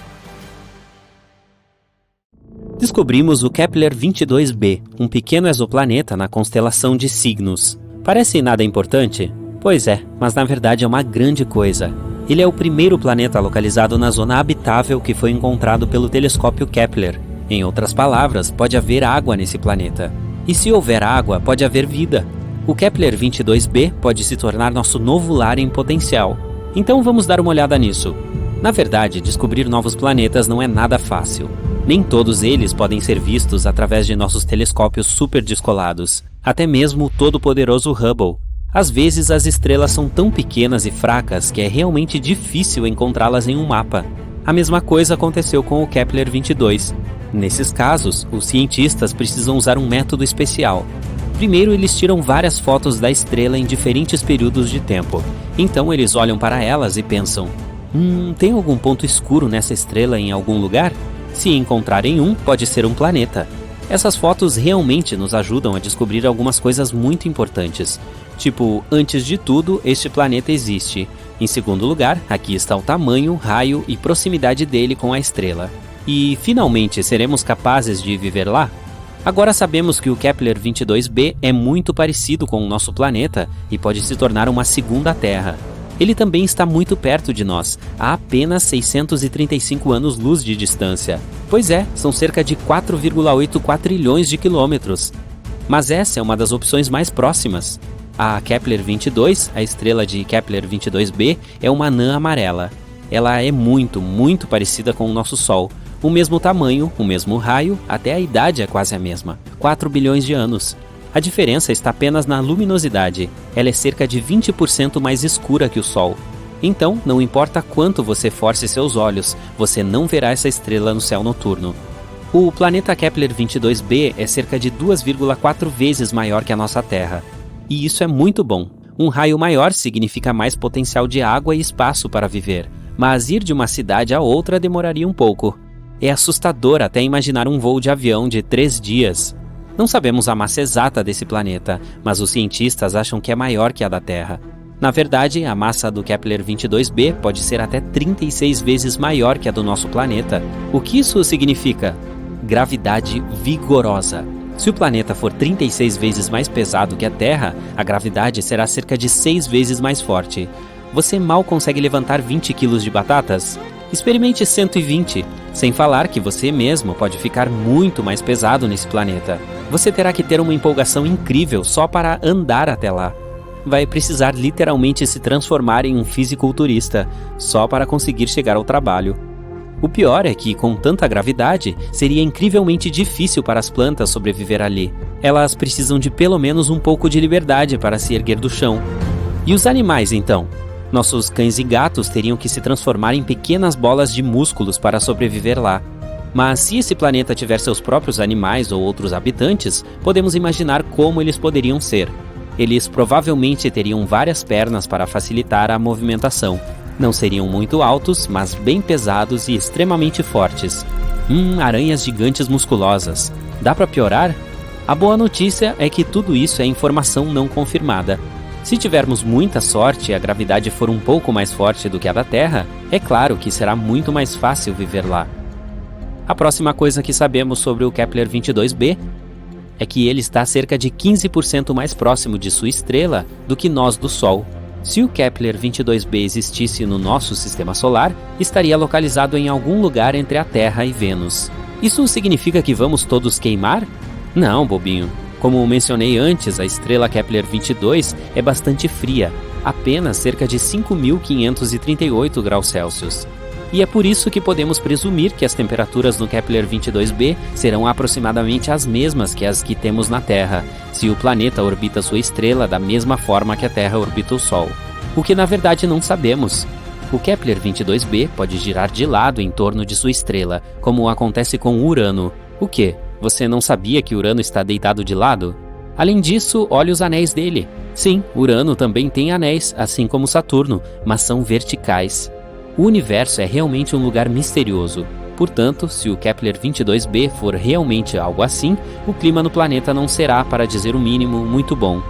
Descobrimos o Kepler-22b, um pequeno exoplaneta na constelação de Cygnus. Parece nada importante? Pois é, mas na verdade é uma grande coisa. Ele é o primeiro planeta localizado na zona habitável que foi encontrado pelo telescópio Kepler. Em outras palavras, pode haver água nesse planeta. E se houver água, pode haver vida. O Kepler-22b pode se tornar nosso novo lar em potencial. Então vamos dar uma olhada nisso. Na verdade, descobrir novos planetas não é nada fácil. Nem todos eles podem ser vistos através de nossos telescópios super descolados, até mesmo o todo-poderoso Hubble. Às vezes as estrelas são tão pequenas e fracas que é realmente difícil encontrá-las em um mapa. A mesma coisa aconteceu com o Kepler-22. Nesses casos, os cientistas precisam usar um método especial. Primeiro, eles tiram várias fotos da estrela em diferentes períodos de tempo. Então eles olham para elas e pensam: tem algum ponto escuro nessa estrela em algum lugar? Se encontrarem um, pode ser um planeta. Essas fotos realmente nos ajudam a descobrir algumas coisas muito importantes. Tipo, antes de tudo, este planeta existe. Em segundo lugar, aqui está o tamanho, raio e proximidade dele com a estrela. E, finalmente, seremos capazes de viver lá? Agora sabemos que o Kepler-22b é muito parecido com o nosso planeta e pode se tornar uma segunda Terra. Ele também está muito perto de nós, a apenas 635 anos-luz de distância. Pois é, são cerca de 4,8 quatrilhões de quilômetros. Mas essa é uma das opções mais próximas. A Kepler-22, a estrela de Kepler-22b, é uma anã amarela. Ela é muito, muito parecida com o nosso Sol. O mesmo tamanho, o mesmo raio, até a idade é quase a mesma, 4 bilhões de anos. A diferença está apenas na luminosidade, ela é cerca de 20% mais escura que o Sol. Então, não importa quanto você force seus olhos, você não verá essa estrela no céu noturno. O planeta Kepler-22b é cerca de 2,4 vezes maior que a nossa Terra. E isso é muito bom. Um raio maior significa mais potencial de água e espaço para viver, mas ir de uma cidade a outra demoraria um pouco. É assustador até imaginar um voo de avião de 3 dias. Não sabemos a massa exata desse planeta, mas os cientistas acham que é maior que a da Terra. Na verdade, a massa do Kepler-22b pode ser até 36 vezes maior que a do nosso planeta. O que isso significa? Gravidade vigorosa. Se o planeta for 36 vezes mais pesado que a Terra, a gravidade será cerca de 6 vezes mais forte. Você mal consegue levantar 20 quilos de batatas? Experimente 120. Sem falar que você mesmo pode ficar muito mais pesado nesse planeta. Você terá que ter uma empolgação incrível só para andar até lá. Vai precisar literalmente se transformar em um fisiculturista, só para conseguir chegar ao trabalho. O pior é que, com tanta gravidade, seria incrivelmente difícil para as plantas sobreviver ali. Elas precisam de pelo menos um pouco de liberdade para se erguer do chão. E os animais, então? Nossos cães e gatos teriam que se transformar em pequenas bolas de músculos para sobreviver lá. Mas se esse planeta tiver seus próprios animais ou outros habitantes, podemos imaginar como eles poderiam ser. Eles provavelmente teriam várias pernas para facilitar a movimentação. Não seriam muito altos, mas bem pesados e extremamente fortes. Aranhas gigantes musculosas. Dá para piorar? A boa notícia é que tudo isso é informação não confirmada. Se tivermos muita sorte e a gravidade for um pouco mais forte do que a da Terra, é claro que será muito mais fácil viver lá. A próxima coisa que sabemos sobre o Kepler 22b é que ele está cerca de 15% mais próximo de sua estrela do que nós do Sol. Se o Kepler 22b existisse no nosso sistema solar, estaria localizado em algum lugar entre a Terra e Vênus. Isso significa que vamos todos queimar? Não, bobinho. Como mencionei antes, a estrela Kepler 22 é bastante fria, apenas cerca de 5.538 graus Celsius. E é por isso que podemos presumir que as temperaturas no Kepler 22b serão aproximadamente as mesmas que as que temos na Terra, se o planeta orbita sua estrela da mesma forma que a Terra orbita o Sol. O que na verdade não sabemos. O Kepler 22b pode girar de lado em torno de sua estrela, como acontece com Urano. O quê? Você não sabia que Urano está deitado de lado? Além disso, olhe os anéis dele. Sim, Urano também tem anéis, assim como Saturno, mas são verticais. O universo é realmente um lugar misterioso. Portanto, se o Kepler 22b for realmente algo assim, o clima no planeta não será, para dizer o mínimo, muito bom.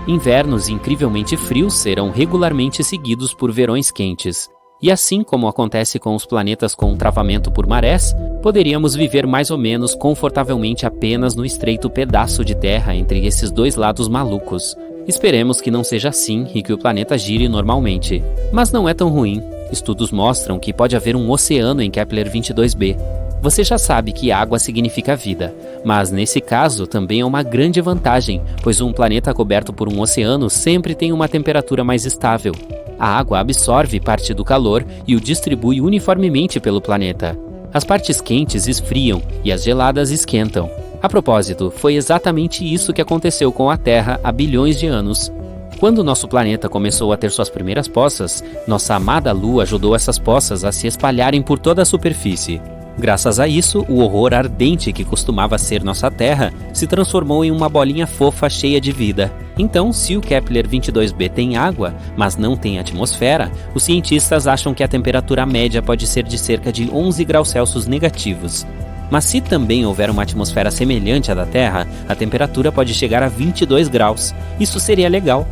Invernos incrivelmente frios serão regularmente seguidos por verões quentes. E assim como acontece com os planetas com travamento por marés, poderíamos viver mais ou menos confortavelmente apenas no estreito pedaço de terra entre esses dois lados malucos. Esperemos que não seja assim e que o planeta gire normalmente. Mas não é tão ruim. Estudos mostram que pode haver um oceano em Kepler 22b. Você já sabe que água significa vida, mas nesse caso também é uma grande vantagem, pois um planeta coberto por um oceano sempre tem uma temperatura mais estável. A água absorve parte do calor e o distribui uniformemente pelo planeta. As partes quentes esfriam e as geladas esquentam. A propósito, foi exatamente isso que aconteceu com a Terra há bilhões de anos. Quando nosso planeta começou a ter suas primeiras poças, nossa amada Lua ajudou essas poças a se espalharem por toda a superfície. Graças a isso, o horror ardente que costumava ser nossa Terra se transformou em uma bolinha fofa cheia de vida. Então, se o Kepler 22b tem água, mas não tem atmosfera, os cientistas acham que a temperatura média pode ser de cerca de 11 graus Celsius negativos. Mas se também houver uma atmosfera semelhante à da Terra, a temperatura pode chegar a 22 graus. Isso seria legal.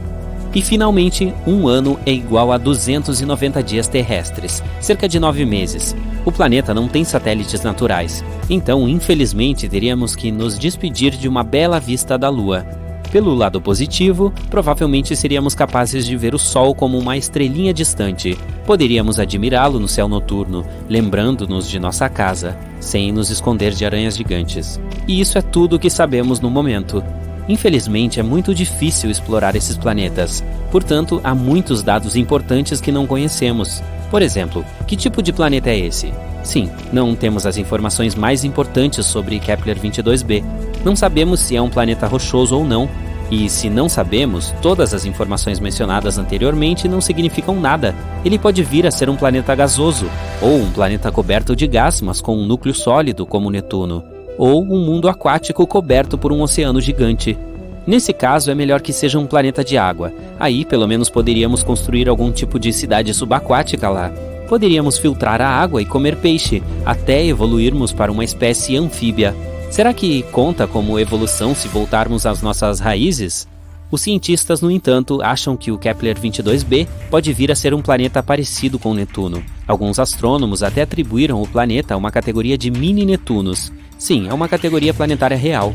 E finalmente, um ano é igual a 290 dias terrestres, cerca de 9 meses. O planeta não tem satélites naturais, então infelizmente teríamos que nos despedir de uma bela vista da Lua. Pelo lado positivo, provavelmente seríamos capazes de ver o Sol como uma estrelinha distante. Poderíamos admirá-lo no céu noturno, lembrando-nos de nossa casa, sem nos esconder de aranhas gigantes. E isso é tudo o que sabemos no momento. Infelizmente, é muito difícil explorar esses planetas. Portanto, há muitos dados importantes que não conhecemos. Por exemplo, que tipo de planeta é esse? Sim, não temos as informações mais importantes sobre Kepler 22b. Não sabemos se é um planeta rochoso ou não. E se não sabemos, todas as informações mencionadas anteriormente não significam nada. Ele pode vir a ser um planeta gasoso, ou um planeta coberto de gás, mas com um núcleo sólido como Netuno, ou um mundo aquático coberto por um oceano gigante. Nesse caso, é melhor que seja um planeta de água. Aí, pelo menos, poderíamos construir algum tipo de cidade subaquática lá. Poderíamos filtrar a água e comer peixe, até evoluirmos para uma espécie anfíbia. Será que conta como evolução se voltarmos às nossas raízes? Os cientistas, no entanto, acham que o Kepler 22b pode vir a ser um planeta parecido com Netuno. Alguns astrônomos até atribuíram o planeta a uma categoria de mini-Netunos. Sim, é uma categoria planetária real.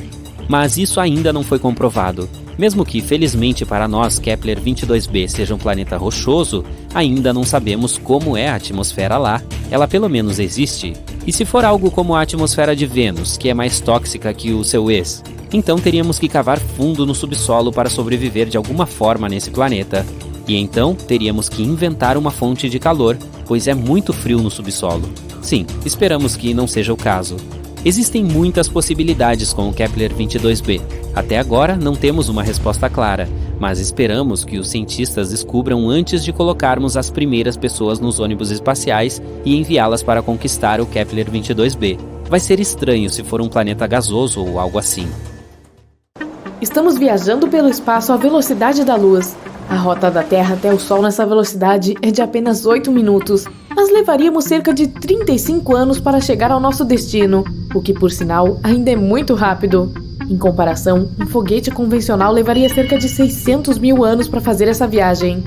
mas isso ainda não foi comprovado. Mesmo que, felizmente para nós, Kepler 22b seja um planeta rochoso, ainda não sabemos como é a atmosfera lá. Ela pelo menos existe? E se for algo como a atmosfera de Vênus, que é mais tóxica que o seu ex, então teríamos que cavar fundo no subsolo para sobreviver de alguma forma nesse planeta. E então teríamos que inventar uma fonte de calor, pois é muito frio no subsolo. Sim, esperamos que não seja o caso. Existem muitas possibilidades com o Kepler 22b. Até agora não temos uma resposta clara, mas esperamos que os cientistas descubram antes de colocarmos as primeiras pessoas nos ônibus espaciais e enviá-las para conquistar o Kepler 22b. Vai ser estranho se for um planeta gasoso ou algo assim. Estamos viajando pelo espaço à velocidade da luz. A rota da Terra até o Sol nessa velocidade é de apenas 8 minutos, mas levaríamos cerca de 35 anos para chegar ao nosso destino, o que, por sinal, ainda é muito rápido. Em comparação, um foguete convencional levaria cerca de 600 mil anos para fazer essa viagem.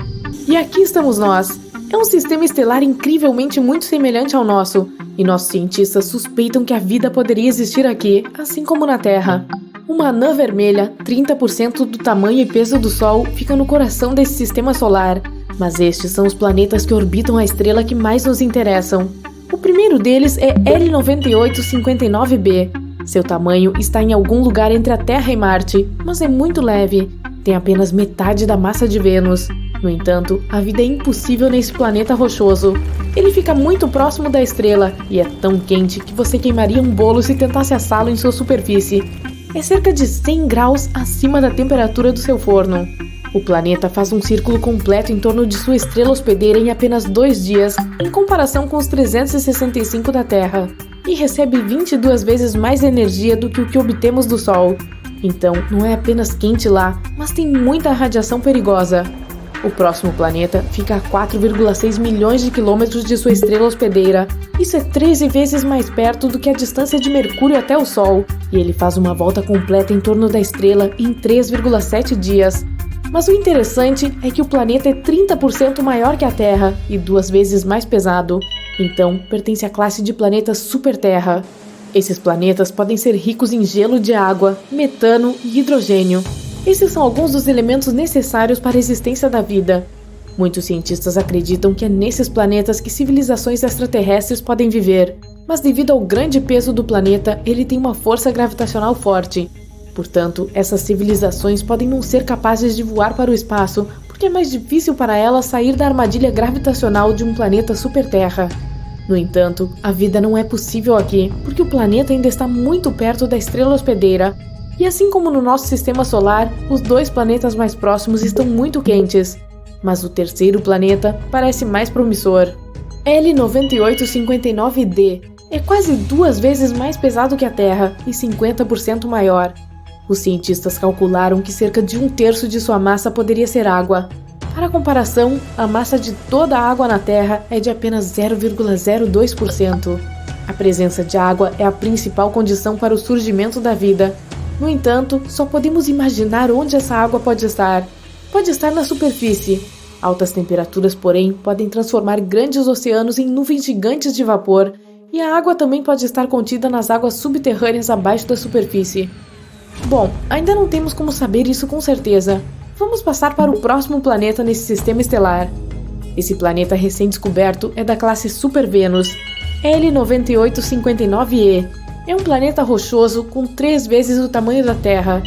E aqui estamos nós. É um sistema estelar incrivelmente muito semelhante ao nosso, e nossos cientistas suspeitam que a vida poderia existir aqui, assim como na Terra. Uma anã vermelha, 30% do tamanho e peso do Sol, fica no coração desse sistema solar, mas estes são os planetas que orbitam a estrela que mais nos interessam. O primeiro deles é L9859b. Seu tamanho está em algum lugar entre a Terra e Marte, mas é muito leve. Tem apenas metade da massa de Vênus. No entanto, a vida é impossível nesse planeta rochoso. Ele fica muito próximo da estrela e é tão quente que você queimaria um bolo se tentasse assá-lo em sua superfície. É cerca de 100 graus acima da temperatura do seu forno. O planeta faz um círculo completo em torno de sua estrela hospedeira em apenas 2 dias, em comparação com os 365 da Terra, e recebe 22 vezes mais energia do que o que obtemos do Sol. Então, não é apenas quente lá, mas tem muita radiação perigosa. O próximo planeta fica a 4,6 milhões de quilômetros de sua estrela hospedeira. Isso é 13 vezes mais perto do que a distância de Mercúrio até o Sol, e ele faz uma volta completa em torno da estrela em 3,7 dias. Mas o interessante é que o planeta é 30% maior que a Terra e 2 vezes mais pesado, então pertence à classe de planetas superterra. Esses planetas podem ser ricos em gelo de água, metano e hidrogênio. Esses são alguns dos elementos necessários para a existência da vida. Muitos cientistas acreditam que é nesses planetas que civilizações extraterrestres podem viver, mas devido ao grande peso do planeta, ele tem uma força gravitacional forte. Portanto, essas civilizações podem não ser capazes de voar para o espaço, porque é mais difícil para elas sair da armadilha gravitacional de um planeta superterra. No entanto, a vida não é possível aqui, porque o planeta ainda está muito perto da estrela hospedeira. E assim como no nosso sistema solar, os 2 planetas mais próximos estão muito quentes. Mas o terceiro planeta parece mais promissor. L9859d é quase 2 vezes mais pesado que a Terra e 50% maior. Os cientistas calcularam que cerca de 1/3 de sua massa poderia ser água. Para comparação, a massa de toda a água na Terra é de apenas 0,02%. A presença de água é a principal condição para o surgimento da vida. No entanto, só podemos imaginar onde essa água pode estar. Pode estar na superfície. Altas temperaturas, porém, podem transformar grandes oceanos em nuvens gigantes de vapor, e a água também pode estar contida nas águas subterrâneas abaixo da superfície. Bom, ainda não temos como saber isso com certeza. Vamos passar para o próximo planeta nesse sistema estelar. Esse planeta recém-descoberto é da classe Super Vênus, L9859e. É um planeta rochoso com 3 vezes o tamanho da Terra.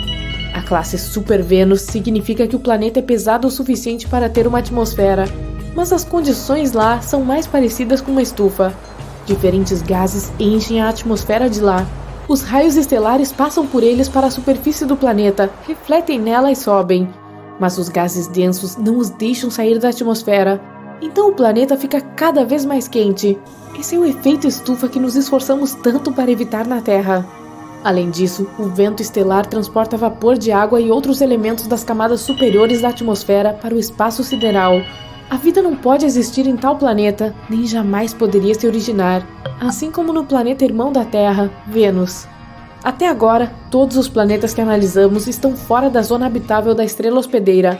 A classe Super Vênus significa que o planeta é pesado o suficiente para ter uma atmosfera, mas as condições lá são mais parecidas com uma estufa. Diferentes gases enchem a atmosfera de lá. Os raios estelares passam por eles para a superfície do planeta, refletem nela e sobem. Mas os gases densos não os deixam sair da atmosfera. Então o planeta fica cada vez mais quente. Esse é o efeito estufa que nos esforçamos tanto para evitar na Terra. Além disso, o vento estelar transporta vapor de água e outros elementos das camadas superiores da atmosfera para o espaço sideral. A vida não pode existir em tal planeta, nem jamais poderia se originar, assim como no planeta irmão da Terra, Vênus. Até agora, todos os planetas que analisamos estão fora da zona habitável da estrela hospedeira.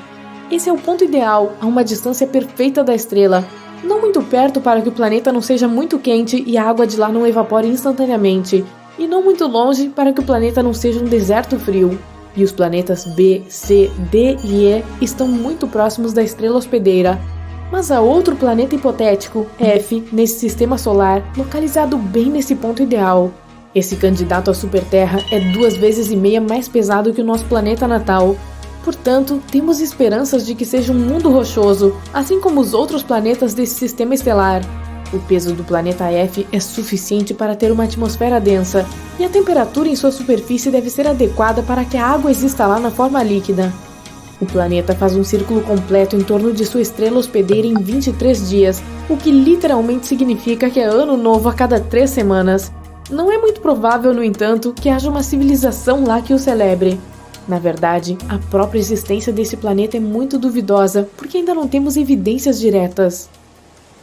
Esse é o ponto ideal, a uma distância perfeita da estrela, não muito perto para que o planeta não seja muito quente e a água de lá não evapore instantaneamente, e não muito longe para que o planeta não seja um deserto frio. E os planetas B, C, D e E estão muito próximos da estrela hospedeira. Mas há outro planeta hipotético, F, nesse sistema solar, localizado bem nesse ponto ideal. Esse candidato à superterra é 2,5 vezes mais pesado que o nosso planeta natal. Portanto, temos esperanças de que seja um mundo rochoso, assim como os outros planetas desse sistema estelar. O peso do planeta F é suficiente para ter uma atmosfera densa, e a temperatura em sua superfície deve ser adequada para que a água exista lá na forma líquida. O planeta faz um círculo completo em torno de sua estrela hospedeira em 23 dias, o que literalmente significa que é ano novo a cada 3 semanas. Não é muito provável, no entanto, que haja uma civilização lá que o celebre. Na verdade, a própria existência desse planeta é muito duvidosa, porque ainda não temos evidências diretas.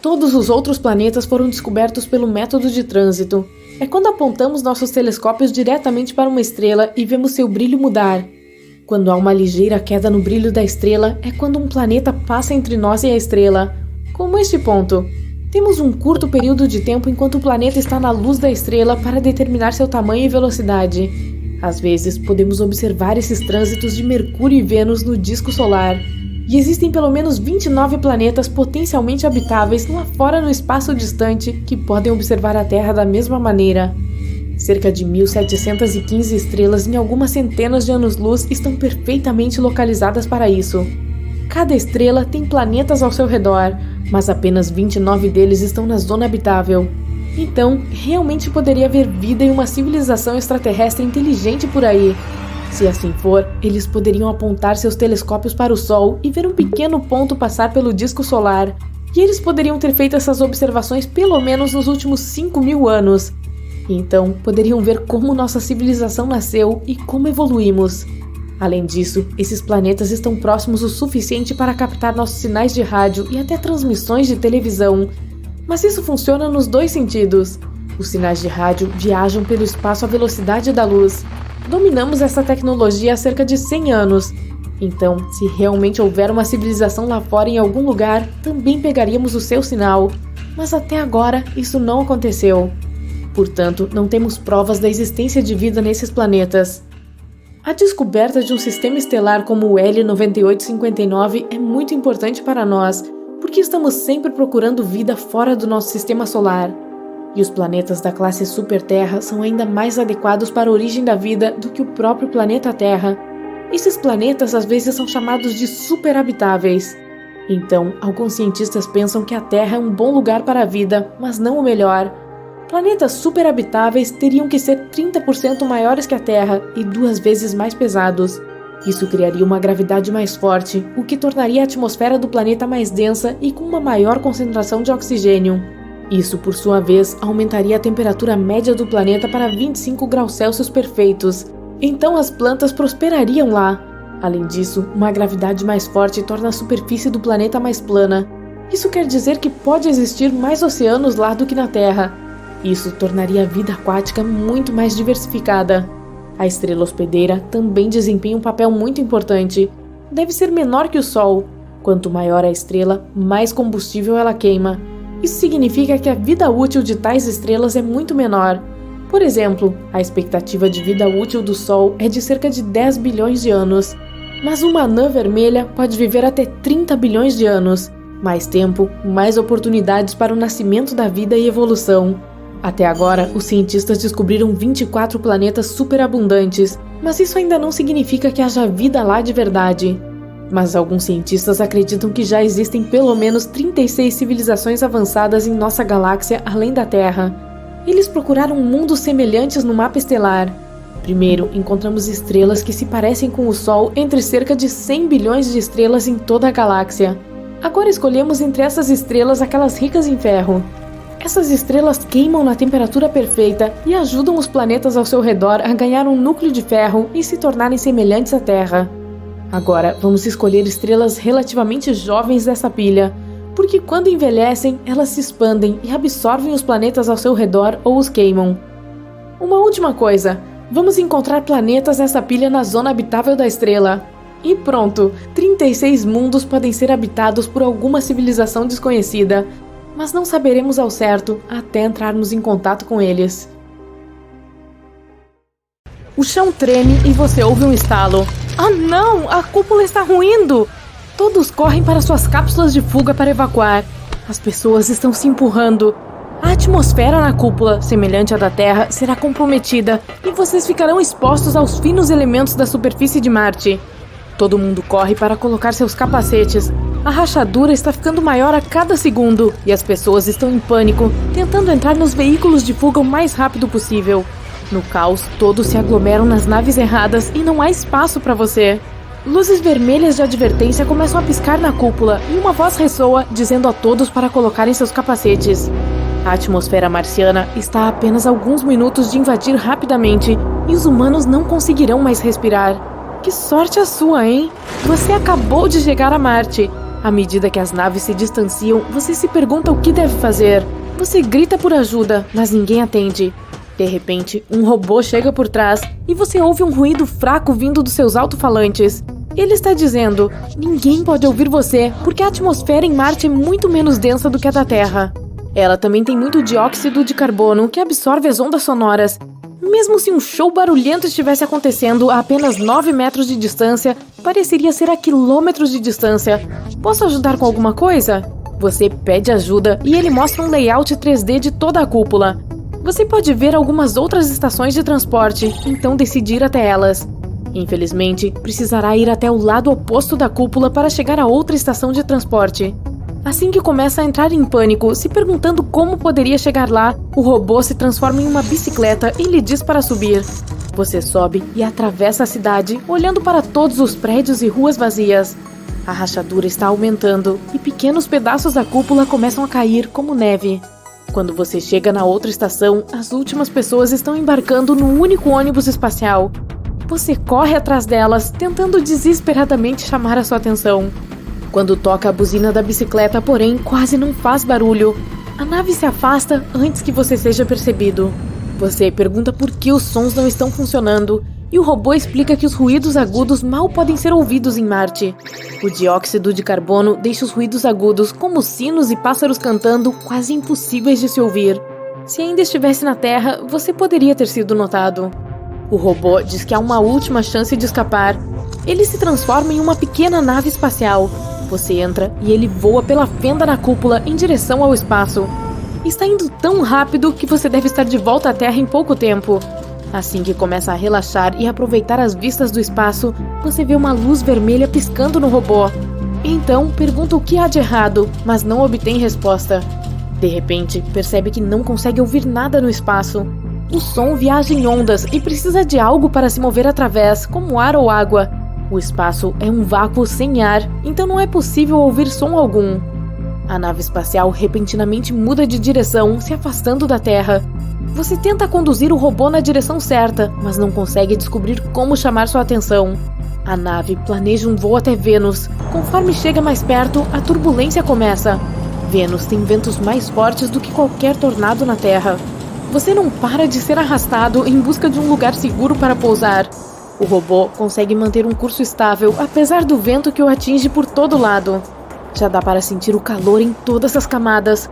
Todos os outros planetas foram descobertos pelo método de trânsito. É quando apontamos nossos telescópios diretamente para uma estrela e vemos seu brilho mudar. Quando há uma ligeira queda no brilho da estrela, é quando um planeta passa entre nós e a estrela. Como este ponto. Temos um curto período de tempo enquanto o planeta está na luz da estrela para determinar seu tamanho e velocidade. Às vezes, podemos observar esses trânsitos de Mercúrio e Vênus no disco solar. E existem pelo menos 29 planetas potencialmente habitáveis lá fora no espaço distante que podem observar a Terra da mesma maneira. Cerca de 1.715 estrelas em algumas centenas de anos-luz estão perfeitamente localizadas para isso. Cada estrela tem planetas ao seu redor, mas apenas 29 deles estão na zona habitável. Então, realmente poderia haver vida e uma civilização extraterrestre inteligente por aí. Se assim for, eles poderiam apontar seus telescópios para o Sol e ver um pequeno ponto passar pelo disco solar. E eles poderiam ter feito essas observações pelo menos nos últimos 5.000 anos. Então, poderiam ver como nossa civilização nasceu e como evoluímos. Além disso, esses planetas estão próximos o suficiente para captar nossos sinais de rádio e até transmissões de televisão. Mas isso funciona nos 2 sentidos. Os sinais de rádio viajam pelo espaço à velocidade da luz. Dominamos essa tecnologia há cerca de 100 anos. Então, se realmente houver uma civilização lá fora em algum lugar, também pegaríamos o seu sinal. Mas até agora, isso não aconteceu. Portanto, não temos provas da existência de vida nesses planetas. A descoberta de um sistema estelar como o L9859 é muito importante para nós, porque estamos sempre procurando vida fora do nosso sistema solar. E os planetas da classe Superterra são ainda mais adequados para a origem da vida do que o próprio planeta Terra. Esses planetas às vezes são chamados de superhabitáveis. Então, alguns cientistas pensam que a Terra é um bom lugar para a vida, mas não o melhor. Planetas superhabitáveis teriam que ser 30% maiores que a Terra e 2 vezes mais pesados. Isso criaria uma gravidade mais forte, o que tornaria a atmosfera do planeta mais densa e com uma maior concentração de oxigênio. Isso, por sua vez, aumentaria a temperatura média do planeta para 25 graus Celsius perfeitos. Então as plantas prosperariam lá. Além disso, uma gravidade mais forte torna a superfície do planeta mais plana. Isso quer dizer que pode existir mais oceanos lá do que na Terra. Isso tornaria a vida aquática muito mais diversificada. A estrela hospedeira também desempenha um papel muito importante. Deve ser menor que o Sol. Quanto maior a estrela, mais combustível ela queima. Isso significa que a vida útil de tais estrelas é muito menor. Por exemplo, a expectativa de vida útil do Sol é de cerca de 10 bilhões de anos. Mas uma anã vermelha pode viver até 30 bilhões de anos. Mais tempo, mais oportunidades para o nascimento da vida e evolução. Até agora, os cientistas descobriram 24 planetas superabundantes, mas isso ainda não significa que haja vida lá de verdade. Mas alguns cientistas acreditam que já existem pelo menos 36 civilizações avançadas em nossa galáxia além da Terra. Eles procuraram mundos semelhantes no mapa estelar. Primeiro, encontramos estrelas que se parecem com o Sol entre cerca de 100 bilhões de estrelas em toda a galáxia. Agora escolhemos entre essas estrelas aquelas ricas em ferro. Essas estrelas queimam na temperatura perfeita e ajudam os planetas ao seu redor a ganhar um núcleo de ferro e se tornarem semelhantes à Terra. Agora, vamos escolher estrelas relativamente jovens dessa pilha, porque quando envelhecem, elas se expandem e absorvem os planetas ao seu redor ou os queimam. Uma última coisa, vamos encontrar planetas nessa pilha na zona habitável da estrela. E pronto, 36 mundos podem ser habitados por alguma civilização desconhecida, mas não saberemos ao certo até entrarmos em contato com eles. O chão treme e você ouve um estalo. Ah não! A cúpula está ruindo! Todos correm para suas cápsulas de fuga para evacuar. As pessoas estão se empurrando. A atmosfera na cúpula, semelhante à da Terra, será comprometida e vocês ficarão expostos aos finos elementos da superfície de Marte. Todo mundo corre para colocar seus capacetes. A rachadura está ficando maior a cada segundo e as pessoas estão em pânico, tentando entrar nos veículos de fuga o mais rápido possível. No caos, todos se aglomeram nas naves erradas e não há espaço para você. Luzes vermelhas de advertência começam a piscar na cúpula e uma voz ressoa dizendo a todos para colocarem seus capacetes. A atmosfera marciana está a apenas alguns minutos de invadir rapidamente e os humanos não conseguirão mais respirar. Que sorte a sua, hein? Você acabou de chegar a Marte. À medida que as naves se distanciam, você se pergunta o que deve fazer. Você grita por ajuda, mas ninguém atende. De repente, um robô chega por trás e você ouve um ruído fraco vindo dos seus alto-falantes. Ele está dizendo: ninguém pode ouvir você, porque a atmosfera em Marte é muito menos densa do que a da Terra. Ela também tem muito dióxido de carbono que absorve as ondas sonoras. Mesmo se um show barulhento estivesse acontecendo a apenas 9 metros de distância, pareceria ser a quilômetros de distância. Posso ajudar com alguma coisa? Você pede ajuda e ele mostra um layout 3D de toda a cúpula. Você pode ver algumas outras estações de transporte, então decide ir até elas. Infelizmente, precisará ir até o lado oposto da cúpula para chegar a outra estação de transporte. Assim que começa a entrar em pânico, se perguntando como poderia chegar lá, o robô se transforma em uma bicicleta e lhe diz para subir. Você sobe e atravessa a cidade, olhando para todos os prédios e ruas vazias. A rachadura está aumentando e pequenos pedaços da cúpula começam a cair como neve. Quando você chega na outra estação, as últimas pessoas estão embarcando no único ônibus espacial. Você corre atrás delas, tentando desesperadamente chamar a sua atenção. Quando toca a buzina da bicicleta, porém, quase não faz barulho. A nave se afasta antes que você seja percebido. Você pergunta por que os sons não estão funcionando, e o robô explica que os ruídos agudos mal podem ser ouvidos em Marte. O dióxido de carbono deixa os ruídos agudos, como sinos e pássaros cantando, quase impossíveis de se ouvir. Se ainda estivesse na Terra, você poderia ter sido notado. O robô diz que há uma última chance de escapar. Ele se transforma em uma pequena nave espacial. Você entra e ele voa pela fenda na cúpula em direção ao espaço. Está indo tão rápido que você deve estar de volta à Terra em pouco tempo. Assim que começa a relaxar e aproveitar as vistas do espaço, você vê uma luz vermelha piscando no robô. Então, pergunta o que há de errado, mas não obtém resposta. De repente, percebe que não consegue ouvir nada no espaço. O som viaja em ondas e precisa de algo para se mover através, como ar ou água. O espaço é um vácuo sem ar, então não é possível ouvir som algum. A nave espacial repentinamente muda de direção, se afastando da Terra. Você tenta conduzir o robô na direção certa, mas não consegue descobrir como chamar sua atenção. A nave planeja um voo até Vênus. Conforme chega mais perto, a turbulência começa. Vênus tem ventos mais fortes do que qualquer tornado na Terra. Você não para de ser arrastado em busca de um lugar seguro para pousar. O robô consegue manter um curso estável, apesar do vento que o atinge por todo lado. Já dá para sentir o calor em todas as camadas.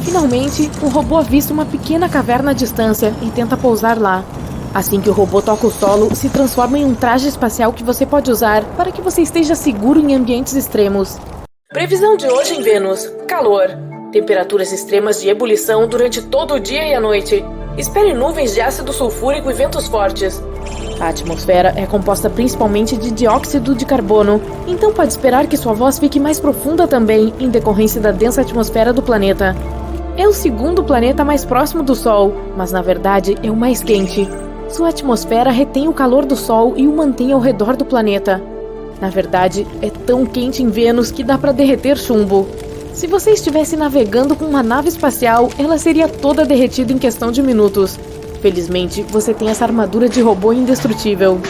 Finalmente, o robô avista uma pequena caverna à distância e tenta pousar lá. Assim que o robô toca o solo, se transforma em um traje espacial que você pode usar para que você esteja seguro em ambientes extremos. Previsão de hoje em Vênus: calor. Temperaturas extremas de ebulição durante todo o dia e a noite. Espere nuvens de ácido sulfúrico e ventos fortes. A atmosfera é composta principalmente de dióxido de carbono, então pode esperar que sua voz fique mais profunda também, em decorrência da densa atmosfera do planeta. É o segundo planeta mais próximo do Sol, mas na verdade é o mais quente. Sua atmosfera retém o calor do Sol e o mantém ao redor do planeta. Na verdade, é tão quente em Vênus que dá para derreter chumbo. Se você estivesse navegando com uma nave espacial, ela seria toda derretida em questão de minutos. Felizmente, você tem essa armadura de robô indestrutível.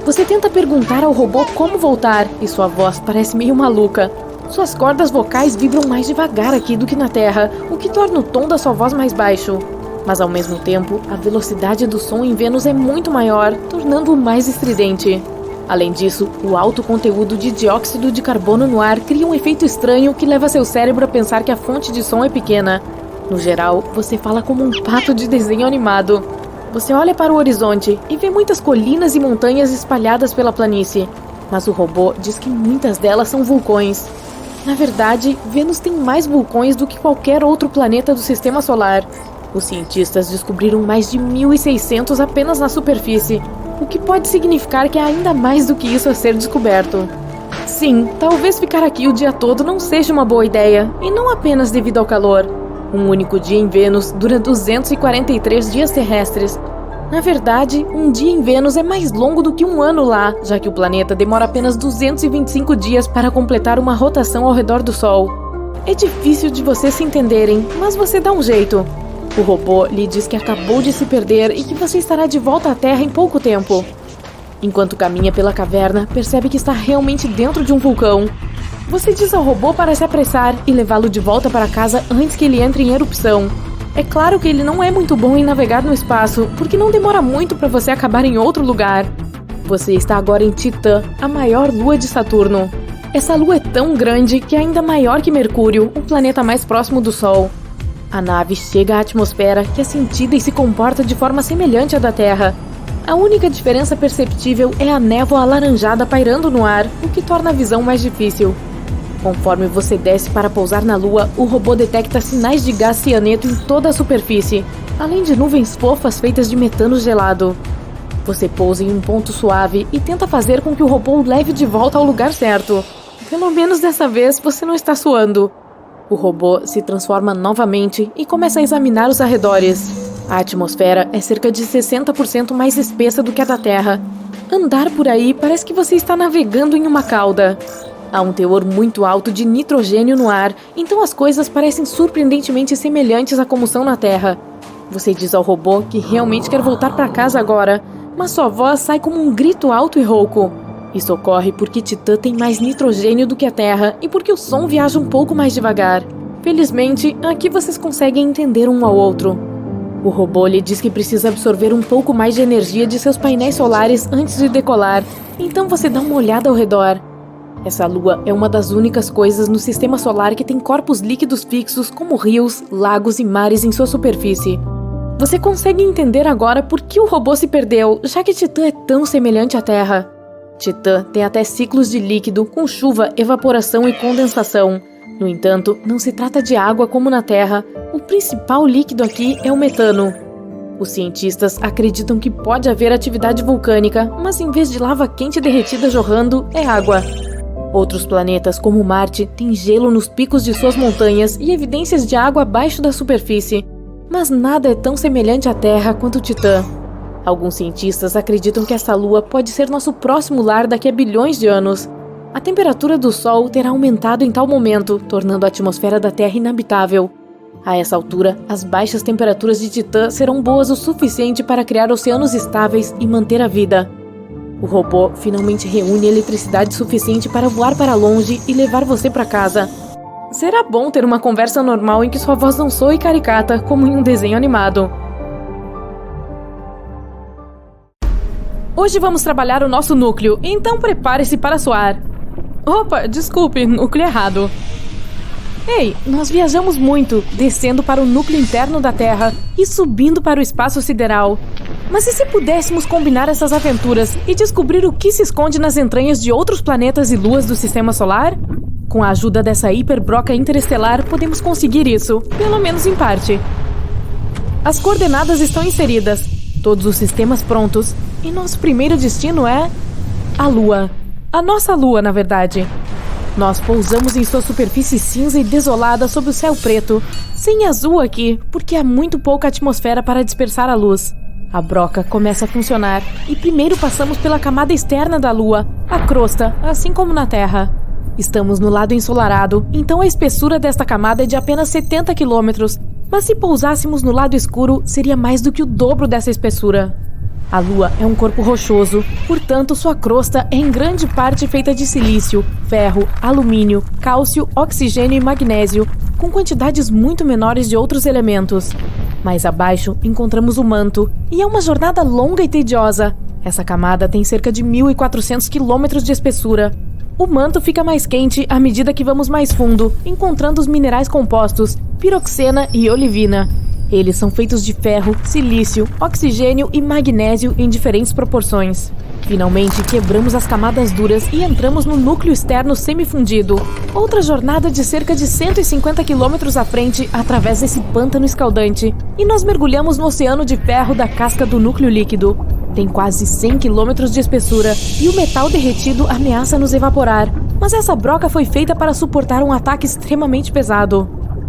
Você tenta perguntar ao robô como voltar, e sua voz parece meio maluca. Suas cordas vocais vibram mais devagar aqui do que na Terra, o que torna o tom da sua voz mais baixo. Mas ao mesmo tempo, a velocidade do som em Vênus é muito maior, tornando-o mais estridente. Além disso, o alto conteúdo de dióxido de carbono no ar cria um efeito estranho que leva seu cérebro a pensar que a fonte de som é pequena. No geral, você fala como um pato de desenho animado. Você olha para o horizonte e vê muitas colinas e montanhas espalhadas pela planície, mas o robô diz que muitas delas são vulcões. Na verdade, Vênus tem mais vulcões do que qualquer outro planeta do Sistema Solar. Os cientistas descobriram mais de 1.600 apenas na superfície, o que pode significar que há ainda mais do que isso a ser descoberto. Sim, talvez ficar aqui o dia todo não seja uma boa ideia, e não apenas devido ao calor. Um único dia em Vênus dura 243 dias terrestres. Na verdade, um dia em Vênus é mais longo do que um ano lá, já que o planeta demora apenas 225 dias para completar uma rotação ao redor do Sol. É difícil de vocês se entenderem, mas você dá um jeito. O robô lhe diz que acabou de se perder e que você estará de volta à Terra em pouco tempo. Enquanto caminha pela caverna, percebe que está realmente dentro de um vulcão. Você diz ao robô para se apressar e levá-lo de volta para casa antes que ele entre em erupção. É claro que ele não é muito bom em navegar no espaço, porque não demora muito para você acabar em outro lugar. Você está agora em Titã, a maior lua de Saturno. Essa lua é tão grande que é ainda maior que Mercúrio, o planeta mais próximo do Sol. A nave chega à atmosfera, que é sentida e se comporta de forma semelhante à da Terra. A única diferença perceptível é a névoa alaranjada pairando no ar, o que torna a visão mais difícil. Conforme você desce para pousar na Lua, o robô detecta sinais de gás cianeto em toda a superfície, além de nuvens fofas feitas de metano gelado. Você pousa em um ponto suave e tenta fazer com que o robô o leve de volta ao lugar certo. Pelo menos dessa vez você não está suando. O robô se transforma novamente e começa a examinar os arredores. A atmosfera é cerca de 60% mais espessa do que a da Terra. Andar por aí parece que você está navegando em uma cauda. Há um teor muito alto de nitrogênio no ar, então as coisas parecem surpreendentemente semelhantes a como são na Terra. Você diz ao robô que realmente quer voltar para casa agora, mas sua voz sai como um grito alto e rouco. Isso ocorre porque Titã tem mais nitrogênio do que a Terra e porque o som viaja um pouco mais devagar. Felizmente, aqui vocês conseguem entender um ao outro. O robô lhe diz que precisa absorver um pouco mais de energia de seus painéis solares antes de decolar, então você dá uma olhada ao redor. Essa lua é uma das únicas coisas no sistema solar que tem corpos líquidos fixos como rios, lagos e mares em sua superfície. Você consegue entender agora por que o robô se perdeu, já que Titã é tão semelhante à Terra. Titã tem até ciclos de líquido com chuva, evaporação e condensação. No entanto, não se trata de água como na Terra. O principal líquido aqui é o metano. Os cientistas acreditam que pode haver atividade vulcânica, mas em vez de lava quente derretida jorrando, é água. Outros planetas, como Marte, têm gelo nos picos de suas montanhas e evidências de água abaixo da superfície. Mas nada é tão semelhante à Terra quanto Titã. Alguns cientistas acreditam que essa lua pode ser nosso próximo lar daqui a bilhões de anos. A temperatura do Sol terá aumentado em tal momento, tornando a atmosfera da Terra inabitável. A essa altura, as baixas temperaturas de Titã serão boas o suficiente para criar oceanos estáveis e manter a vida. O robô finalmente reúne eletricidade suficiente para voar para longe e levar você para casa. Será bom ter uma conversa normal em que sua voz não soe caricata, como em um desenho animado. Hoje vamos trabalhar o nosso núcleo, então prepare-se para suar. Opa, desculpe, núcleo errado. Ei, nós viajamos muito, descendo para o núcleo interno da Terra e subindo para o espaço sideral. Mas e se pudéssemos combinar essas aventuras e descobrir o que se esconde nas entranhas de outros planetas e luas do Sistema Solar? Com a ajuda dessa hiperbroca interestelar, podemos conseguir isso, pelo menos em parte. As coordenadas estão inseridas, todos os sistemas prontos, e nosso primeiro destino é a Lua. A nossa Lua, na verdade. Nós pousamos em sua superfície cinza e desolada sob o céu preto, sem azul aqui, porque há muito pouca atmosfera para dispersar a luz. A broca começa a funcionar e primeiro passamos pela camada externa da Lua, a crosta, assim como na Terra. Estamos no lado ensolarado, então a espessura desta camada é de apenas 70 km, mas se pousássemos no lado escuro, seria mais do que o dobro dessa espessura. A Lua é um corpo rochoso, portanto sua crosta é em grande parte feita de silício, ferro, alumínio, cálcio, oxigênio e magnésio, com quantidades muito menores de outros elementos. Mais abaixo encontramos o manto, e é uma jornada longa e tediosa. Essa camada tem cerca de 1.400 km de espessura. O manto fica mais quente à medida que vamos mais fundo, encontrando os minerais compostos, piroxena e olivina. Eles são feitos de ferro, silício, oxigênio e magnésio em diferentes proporções. Finalmente, quebramos as camadas duras e entramos no núcleo externo semifundido. Outra jornada de cerca de 150 quilômetros à frente através desse pântano escaldante. E nós mergulhamos no oceano de ferro da casca do núcleo líquido. Tem quase 100 quilômetros de espessura e o metal derretido ameaça nos evaporar. Mas essa broca foi feita para suportar um ataque extremamente pesado.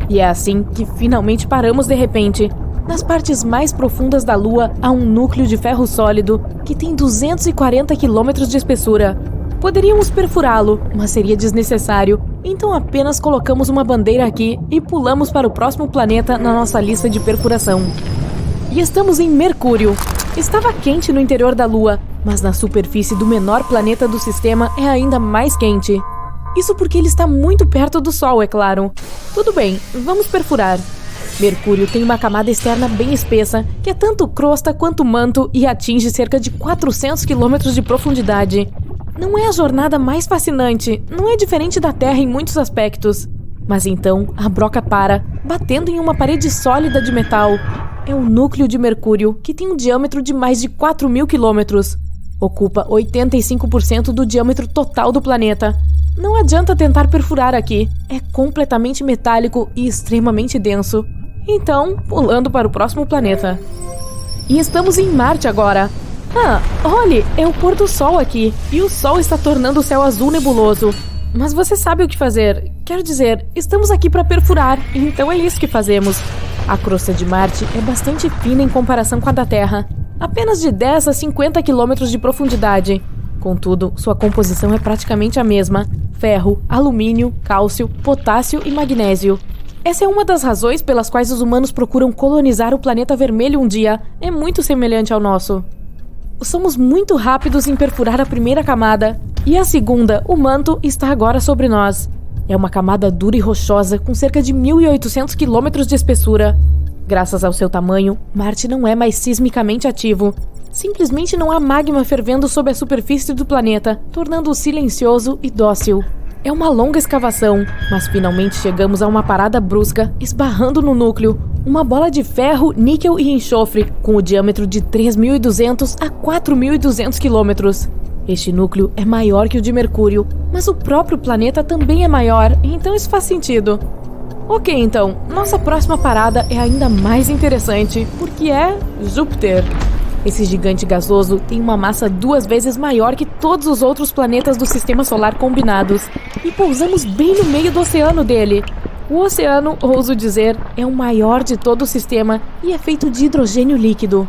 E é assim que finalmente paramos de repente. Nas partes mais profundas da Lua há um núcleo de ferro sólido que tem 240 quilômetros de espessura. Poderíamos perfurá-lo, mas seria desnecessário, então apenas colocamos uma bandeira aqui e pulamos para o próximo planeta na nossa lista de perfuração. E estamos em Mercúrio. Estava quente no interior da Lua, mas na superfície do menor planeta do sistema é ainda mais quente. Isso porque ele está muito perto do Sol, é claro. Tudo bem, vamos perfurar. Mercúrio tem uma camada externa bem espessa, que é tanto crosta quanto manto e atinge cerca de 400 quilômetros de profundidade. Não é a jornada mais fascinante, não é diferente da Terra em muitos aspectos. Mas então, a broca para, batendo em uma parede sólida de metal. É o núcleo de Mercúrio, que tem um diâmetro de mais de 4.000 quilômetros. Ocupa 85% do diâmetro total do planeta. Não adianta tentar perfurar aqui, é completamente metálico e extremamente denso. Então, pulando para o próximo planeta. E estamos em Marte agora. Olhe, é o pôr do sol aqui, e o sol está tornando o céu azul nebuloso. Mas você sabe o que fazer. Quero dizer, estamos aqui para perfurar, então é isso que fazemos. A crosta de Marte é bastante fina em comparação com a da Terra. Apenas de 10 a 50 quilômetros de profundidade. Contudo, sua composição é praticamente a mesma. Ferro, alumínio, cálcio, potássio e magnésio. Essa é uma das razões pelas quais os humanos procuram colonizar o planeta vermelho um dia. É muito semelhante ao nosso. Somos muito rápidos em perfurar a primeira camada. E a segunda, o manto, está agora sobre nós. É uma camada dura e rochosa com cerca de 1.800 quilômetros de espessura. Graças ao seu tamanho, Marte não é mais sismicamente ativo. Simplesmente não há magma fervendo sob a superfície do planeta, tornando-o silencioso e dócil. É uma longa escavação, mas finalmente chegamos a uma parada brusca, esbarrando no núcleo, uma bola de ferro, níquel e enxofre, com o diâmetro de 3.200 a 4.200 quilômetros. Este núcleo é maior que o de Mercúrio, mas o próprio planeta também é maior, então isso faz sentido. Ok, então, nossa próxima parada é ainda mais interessante, porque é Júpiter. Esse gigante gasoso tem uma massa 2 vezes maior que todos os outros planetas do Sistema Solar combinados. E pousamos bem no meio do oceano dele. O oceano, ouso dizer, é o maior de todo o sistema e é feito de hidrogênio líquido.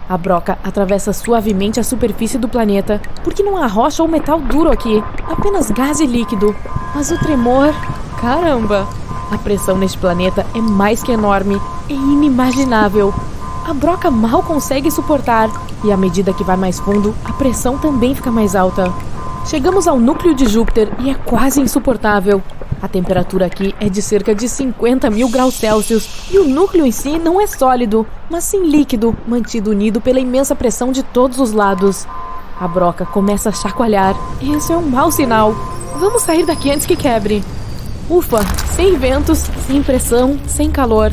A broca atravessa suavemente a superfície do planeta, porque não há rocha ou metal duro aqui, apenas gás e líquido. Mas o tremor... Caramba! A pressão neste planeta é mais que enorme, é inimaginável. A broca mal consegue suportar, e à medida que vai mais fundo, a pressão também fica mais alta. Chegamos ao núcleo de Júpiter e é quase insuportável. A temperatura aqui é de cerca de 50.000 graus Celsius, e o núcleo em si não é sólido, mas sim líquido, mantido unido pela imensa pressão de todos os lados. A broca começa a chacoalhar, e isso é um mau sinal. Vamos sair daqui antes que quebre. Ufa, sem ventos, sem pressão, sem calor.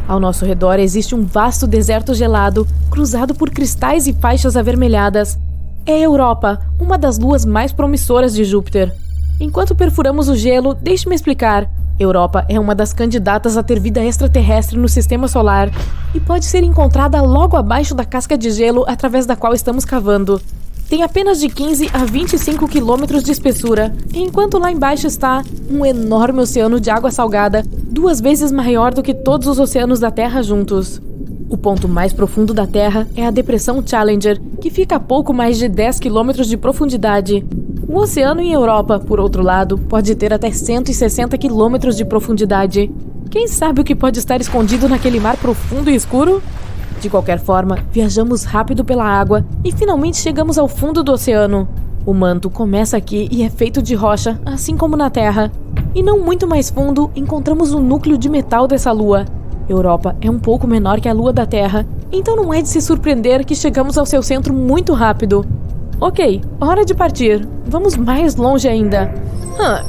Ao nosso redor existe um vasto deserto gelado, cruzado por cristais e faixas avermelhadas. É a Europa, uma das luas mais promissoras de Júpiter. Enquanto perfuramos o gelo, deixe-me explicar. Europa é uma das candidatas a ter vida extraterrestre no Sistema Solar e pode ser encontrada logo abaixo da casca de gelo através da qual estamos cavando. Tem apenas de 15 a 25 quilômetros de espessura, enquanto lá embaixo está um enorme oceano de água salgada, 2 vezes maior do que todos os oceanos da Terra juntos. O ponto mais profundo da Terra é a Depressão Challenger, que fica a pouco mais de 10 quilômetros de profundidade. O oceano em Europa, por outro lado, pode ter até 160 quilômetros de profundidade. Quem sabe o que pode estar escondido naquele mar profundo e escuro? De qualquer forma, viajamos rápido pela água e finalmente chegamos ao fundo do oceano. O manto começa aqui e é feito de rocha, assim como na Terra. E não muito mais fundo, encontramos o núcleo de metal dessa lua. Europa é um pouco menor que a lua da Terra, então não é de se surpreender que chegamos ao seu centro muito rápido. Ok, hora de partir. Vamos mais longe ainda.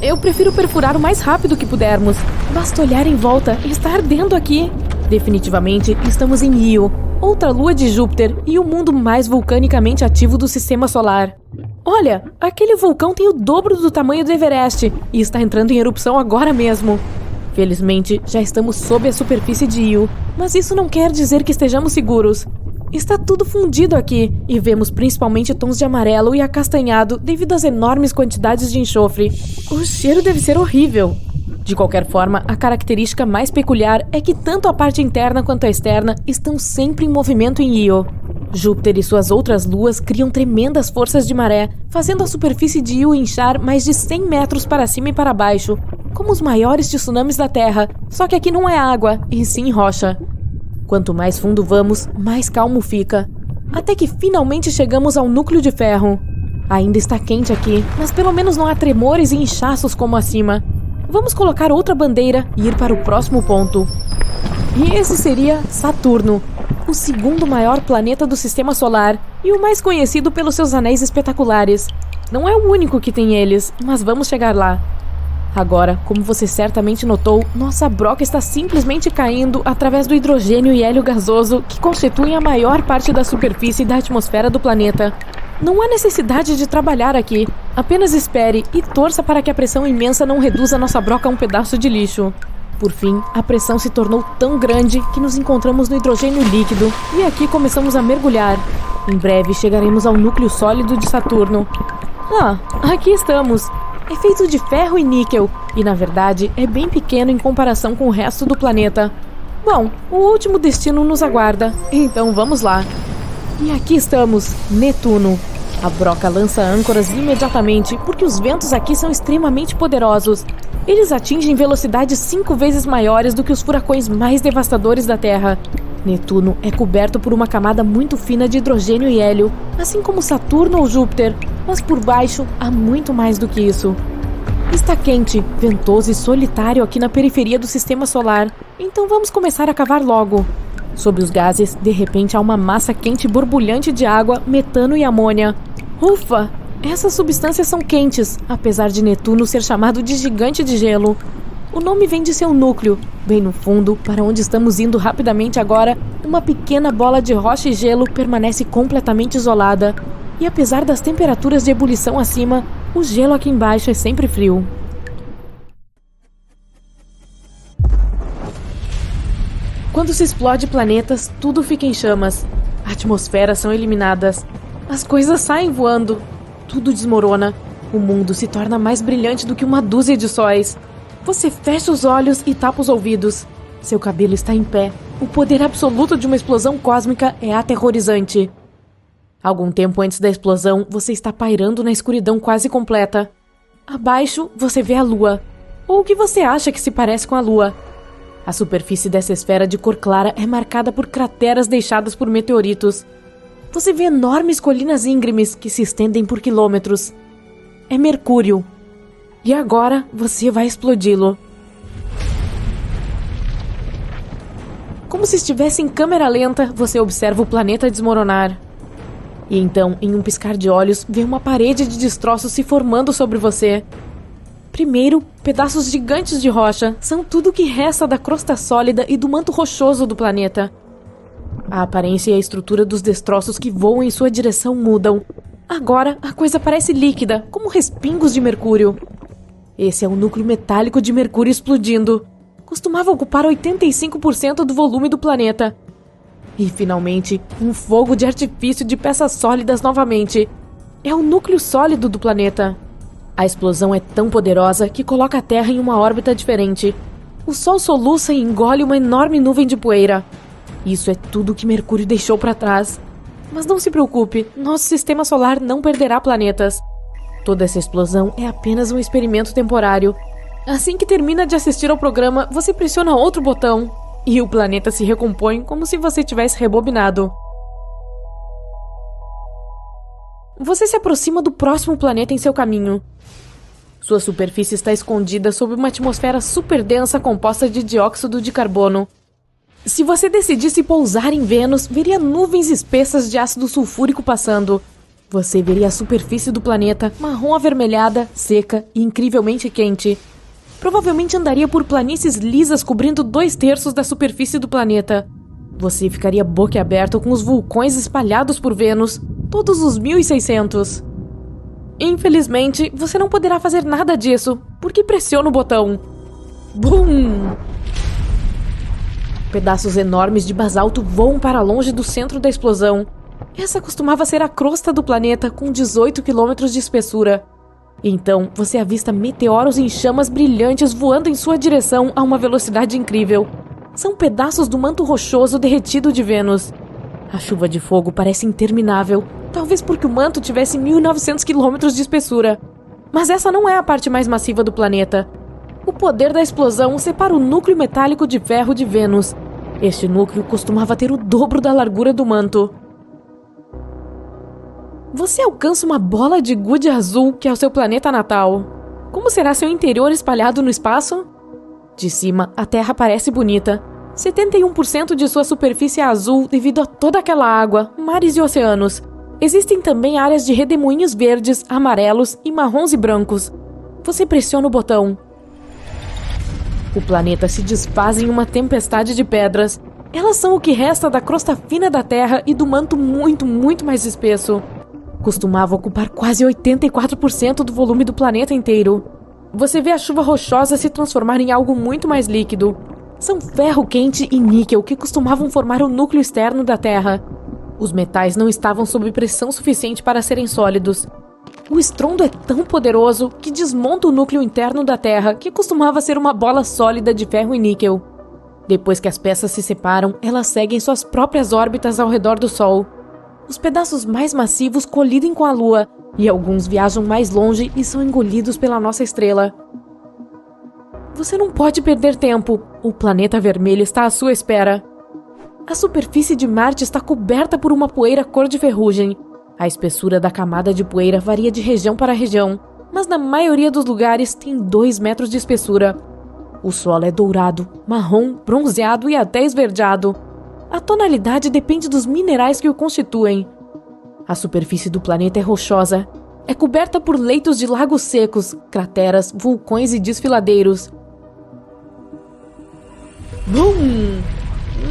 Eu prefiro perfurar o mais rápido que pudermos. Basta olhar em volta e está ardendo aqui. Definitivamente, estamos em Io, outra lua de Júpiter e o mundo mais vulcanicamente ativo do sistema solar. Olha, aquele vulcão tem o dobro do tamanho do Everest e está entrando em erupção agora mesmo. Felizmente, já estamos sob a superfície de Io, mas isso não quer dizer que estejamos seguros. Está tudo fundido aqui e vemos principalmente tons de amarelo e acastanhado devido às enormes quantidades de enxofre. O cheiro deve ser horrível. De qualquer forma, a característica mais peculiar é que tanto a parte interna quanto a externa estão sempre em movimento em Io. Júpiter e suas outras luas criam tremendas forças de maré, fazendo a superfície de Io inchar mais de 100 metros para cima e para baixo, como os maiores tsunamis da Terra, só que aqui não é água, e sim rocha. Quanto mais fundo vamos, mais calmo fica, até que finalmente chegamos ao núcleo de ferro. Ainda está quente aqui, mas pelo menos não há tremores e inchaços como acima. Vamos colocar outra bandeira e ir para o próximo ponto. E esse seria Saturno, o segundo maior planeta do Sistema Solar e o mais conhecido pelos seus anéis espetaculares. Não é o único que tem eles, mas vamos chegar lá. Agora, como você certamente notou, nossa broca está simplesmente caindo através do hidrogênio e hélio gasoso que constituem a maior parte da superfície da atmosfera do planeta. Não há necessidade de trabalhar aqui. Apenas espere e torça para que a pressão imensa não reduza nossa broca a um pedaço de lixo. Por fim, a pressão se tornou tão grande que nos encontramos no hidrogênio líquido e aqui começamos a mergulhar. Em breve chegaremos ao núcleo sólido de Saturno. Ah, aqui estamos. É feito de ferro e níquel e, na verdade, é bem pequeno em comparação com o resto do planeta. Bom, o último destino nos aguarda, então vamos lá. E aqui estamos, Netuno. A broca lança âncoras imediatamente porque os ventos aqui são extremamente poderosos. Eles atingem velocidades 5 vezes maiores do que os furacões mais devastadores da Terra. Netuno é coberto por uma camada muito fina de hidrogênio e hélio, assim como Saturno ou Júpiter, mas por baixo há muito mais do que isso. Está quente, ventoso e solitário aqui na periferia do Sistema Solar, então vamos começar a cavar logo. Sob os gases, de repente há uma massa quente borbulhante de água, metano e amônia. Ufa! Essas substâncias são quentes, apesar de Netuno ser chamado de gigante de gelo. O nome vem de seu núcleo. Bem no fundo, para onde estamos indo rapidamente agora, uma pequena bola de rocha e gelo permanece completamente isolada. E apesar das temperaturas de ebulição acima, o gelo aqui embaixo é sempre frio. Quando se explode planetas, tudo fica em chamas. Atmosferas são eliminadas. As coisas saem voando. Tudo desmorona. O mundo se torna mais brilhante do que uma dúzia de sóis. Você fecha os olhos e tapa os ouvidos. Seu cabelo está em pé. O poder absoluto de uma explosão cósmica é aterrorizante. Algum tempo antes da explosão, você está pairando na escuridão quase completa. Abaixo, você vê a Lua. Ou o que você acha que se parece com a Lua. A superfície dessa esfera de cor clara é marcada por crateras deixadas por meteoritos. Você vê enormes colinas íngremes que se estendem por quilômetros. É Mercúrio. E agora você vai explodi-lo. Como se estivesse em câmera lenta, você observa o planeta desmoronar. E então, em um piscar de olhos, vê uma parede de destroços se formando sobre você. Primeiro, pedaços gigantes de rocha são tudo o que resta da crosta sólida e do manto rochoso do planeta. A aparência e a estrutura dos destroços que voam em sua direção mudam. Agora, a coisa parece líquida, como respingos de mercúrio. Esse é o núcleo metálico de Mercúrio explodindo. Costumava ocupar 85% do volume do planeta. E, finalmente, um fogo de artifício de peças sólidas novamente. É o núcleo sólido do planeta. A explosão é tão poderosa que coloca a Terra em uma órbita diferente. O Sol soluça e engole uma enorme nuvem de poeira. Isso é tudo que Mercúrio deixou para trás. Mas não se preocupe, nosso sistema solar não perderá planetas. Toda essa explosão é apenas um experimento temporário. Assim que termina de assistir ao programa, você pressiona outro botão e o planeta se recompõe como se você tivesse rebobinado. Você se aproxima do próximo planeta em seu caminho. Sua superfície está escondida sob uma atmosfera super densa composta de dióxido de carbono. Se você decidisse pousar em Vênus, veria nuvens espessas de ácido sulfúrico passando. Você veria a superfície do planeta marrom avermelhada, seca e incrivelmente quente. Provavelmente andaria por planícies lisas cobrindo 2/3 da superfície do planeta. Você ficaria boquiaberto com os vulcões espalhados por Vênus, todos os 1.600. Infelizmente, você não poderá fazer nada disso, porque pressiona o botão. Bum! Pedaços enormes de basalto voam para longe do centro da explosão. Essa costumava ser a crosta do planeta, com 18 quilômetros de espessura. Então, você avista meteoros em chamas brilhantes voando em sua direção a uma velocidade incrível. São pedaços do manto rochoso derretido de Vênus. A chuva de fogo parece interminável, talvez porque o manto tivesse 1.900 quilômetros de espessura. Mas essa não é a parte mais massiva do planeta. O poder da explosão separa o núcleo metálico de ferro de Vênus. Este núcleo costumava ter o dobro da largura do manto. Você alcança uma bola de gude azul que é o seu planeta natal. Como será seu interior espalhado no espaço? De cima, a Terra parece bonita. 71% de sua superfície é azul devido a toda aquela água, mares e oceanos. Existem também áreas de redemoinhos verdes, amarelos e marrons e brancos. Você pressiona o botão. O planeta se desfaz em uma tempestade de pedras. Elas são o que resta da crosta fina da Terra e do manto muito mais espesso. Costumava ocupar quase 84% do volume do planeta inteiro. Você vê a chuva rochosa se transformar em algo muito mais líquido. São ferro quente e níquel que costumavam formar o núcleo externo da Terra. Os metais não estavam sob pressão suficiente para serem sólidos. O estrondo é tão poderoso que desmonta o núcleo interno da Terra, que costumava ser uma bola sólida de ferro e níquel. Depois que as peças se separam, elas seguem suas próprias órbitas ao redor do Sol. Os pedaços mais massivos colidem com a Lua, e alguns viajam mais longe e são engolidos pela nossa estrela. Você não pode perder tempo. O planeta vermelho está à sua espera. A superfície de Marte está coberta por uma poeira cor de ferrugem. A espessura da camada de poeira varia de região para região, mas na maioria dos lugares tem 2 metros de espessura. O solo é dourado, marrom, bronzeado e até esverdeado. A tonalidade depende dos minerais que o constituem. A superfície do planeta é rochosa. É coberta por leitos de lagos secos, crateras, vulcões e desfiladeiros. Bum!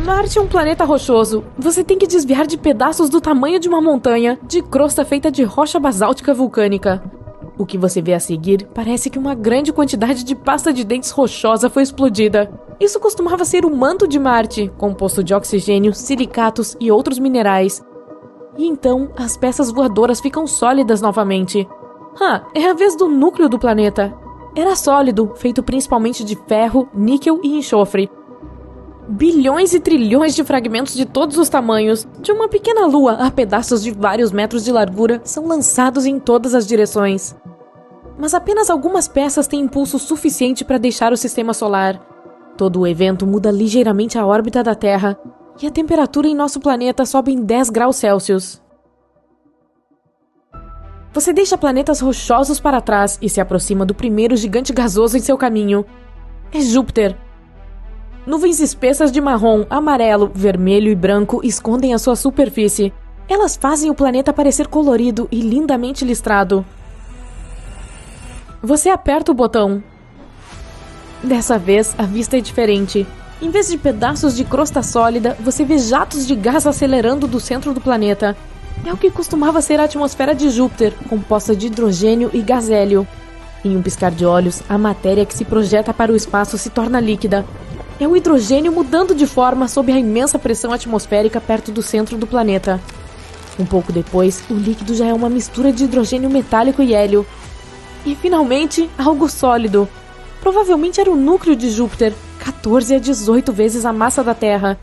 Marte é um planeta rochoso. Você tem que desviar de pedaços do tamanho de uma montanha, de crosta feita de rocha basáltica vulcânica. O que você vê a seguir parece que uma grande quantidade de pasta de dentes rochosa foi explodida. Isso costumava ser o manto de Marte, composto de oxigênio, silicatos e outros minerais. E então, as peças voadoras ficam sólidas novamente. É a vez do núcleo do planeta. Era sólido, feito principalmente de ferro, níquel e enxofre. Bilhões e trilhões de fragmentos de todos os tamanhos, de uma pequena lua a pedaços de vários metros de largura, são lançados em todas as direções. Mas apenas algumas peças têm impulso suficiente para deixar o sistema solar. Todo o evento muda ligeiramente a órbita da Terra, e a temperatura em nosso planeta sobe em 10 graus Celsius. Você deixa planetas rochosos para trás e se aproxima do primeiro gigante gasoso em seu caminho. É Júpiter. Nuvens espessas de marrom, amarelo, vermelho e branco escondem a sua superfície. Elas fazem o planeta parecer colorido e lindamente listrado. Você aperta o botão. Dessa vez, a vista é diferente. Em vez de pedaços de crosta sólida, você vê jatos de gás acelerando do centro do planeta. É o que costumava ser a atmosfera de Júpiter, composta de hidrogênio e gás hélio. Em um piscar de olhos, a matéria que se projeta para o espaço se torna líquida. É o hidrogênio mudando de forma sob a imensa pressão atmosférica perto do centro do planeta. Um pouco depois, o líquido já é uma mistura de hidrogênio metálico e hélio. E, finalmente, algo sólido. Provavelmente era o núcleo de Júpiter, 14 a 18 vezes a massa da Terra.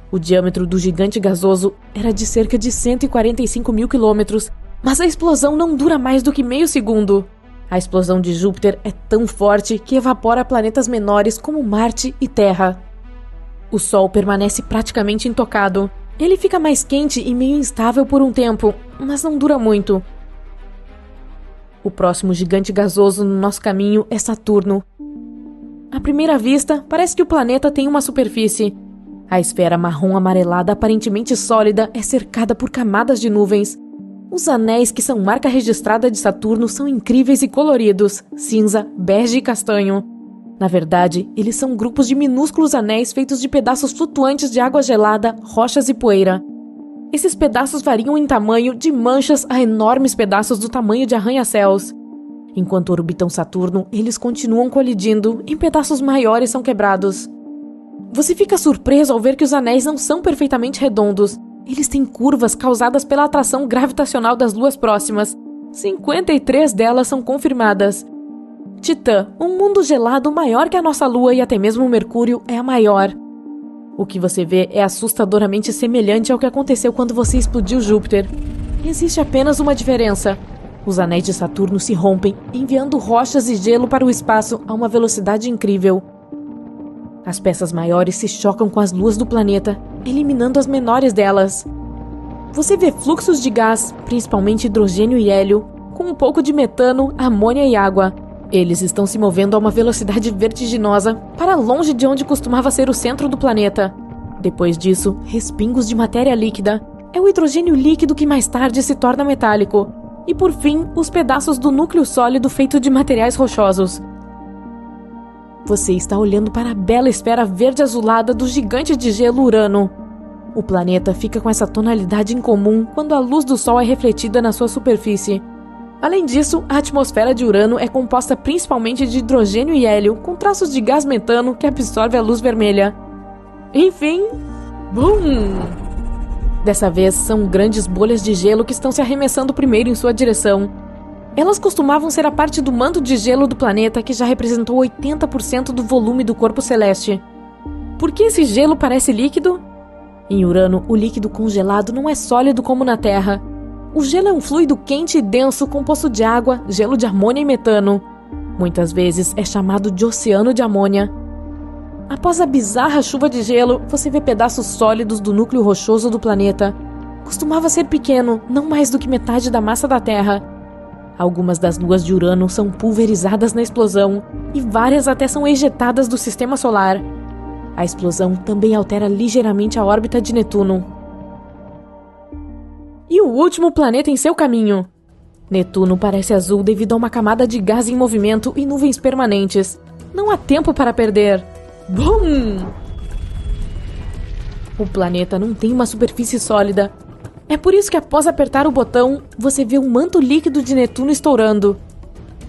O diâmetro do gigante gasoso era de cerca de 145 mil quilômetros, mas a explosão não dura mais do que meio segundo. A explosão de Júpiter é tão forte que evapora planetas menores como Marte e Terra. O Sol permanece praticamente intocado. Ele fica mais quente e meio instável por um tempo, mas não dura muito. O próximo gigante gasoso no nosso caminho é Saturno. À primeira vista, parece que o planeta tem uma superfície. A esfera marrom amarelada aparentemente sólida é cercada por camadas de nuvens. Os anéis que são marca registrada de Saturno são incríveis e coloridos, cinza, bege e castanho. Na verdade, eles são grupos de minúsculos anéis feitos de pedaços flutuantes de água gelada, rochas e poeira. Esses pedaços variam em tamanho de manchas a enormes pedaços do tamanho de arranha-céus. Enquanto orbitam Saturno, eles continuam colidindo, em pedaços maiores são quebrados. Você fica surpreso ao ver que os anéis não são perfeitamente redondos. Eles têm curvas causadas pela atração gravitacional das luas próximas. 53 delas são confirmadas. Titã, um mundo gelado maior que a nossa Lua e até mesmo Mercúrio, é a maior. O que você vê é assustadoramente semelhante ao que aconteceu quando você explodiu Júpiter. Existe apenas uma diferença. Os anéis de Saturno se rompem, enviando rochas e gelo para o espaço a uma velocidade incrível. As peças maiores se chocam com as luas do planeta, eliminando as menores delas. Você vê fluxos de gás, principalmente hidrogênio e hélio, com um pouco de metano, amônia e água. Eles estão se movendo a uma velocidade vertiginosa, para longe de onde costumava ser o centro do planeta. Depois disso, respingos de matéria líquida. É o hidrogênio líquido que mais tarde se torna metálico. E por fim, os pedaços do núcleo sólido feito de materiais rochosos. Você está olhando para a bela esfera verde-azulada do gigante de gelo Urano. O planeta fica com essa tonalidade incomum quando a luz do Sol é refletida na sua superfície. Além disso, a atmosfera de Urano é composta principalmente de hidrogênio e hélio, com traços de gás metano que absorve a luz vermelha. Enfim, BUM! Dessa vez, são grandes bolhas de gelo que estão se arremessando primeiro em sua direção. Elas costumavam ser a parte do manto de gelo do planeta que já representou 80% do volume do corpo celeste. Por que esse gelo parece líquido? Em Urano, o líquido congelado não é sólido como na Terra. O gelo é um fluido quente e denso composto de água, gelo de amônia e metano. Muitas vezes é chamado de oceano de amônia. Após a bizarra chuva de gelo, você vê pedaços sólidos do núcleo rochoso do planeta. Costumava ser pequeno, não mais do que metade da massa da Terra. Algumas das luas de Urano são pulverizadas na explosão, e várias até são ejetadas do sistema solar. A explosão também altera ligeiramente a órbita de Netuno. E o último planeta em seu caminho. Netuno parece azul devido a uma camada de gás em movimento e nuvens permanentes. Não há tempo para perder. BUM! O planeta não tem uma superfície sólida. É por isso que após apertar o botão, você vê um manto líquido de Netuno estourando.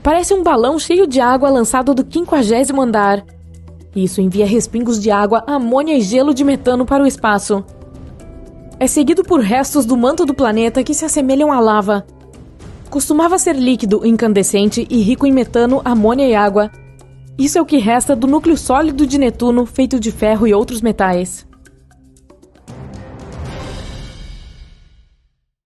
Parece um balão cheio de água lançado do 50º andar. Isso envia respingos de água, amônia e gelo de metano para o espaço. É seguido por restos do manto do planeta que se assemelham à lava. Costumava ser líquido, incandescente e rico em metano, amônia e água. Isso é o que resta do núcleo sólido de Netuno, feito de ferro e outros metais.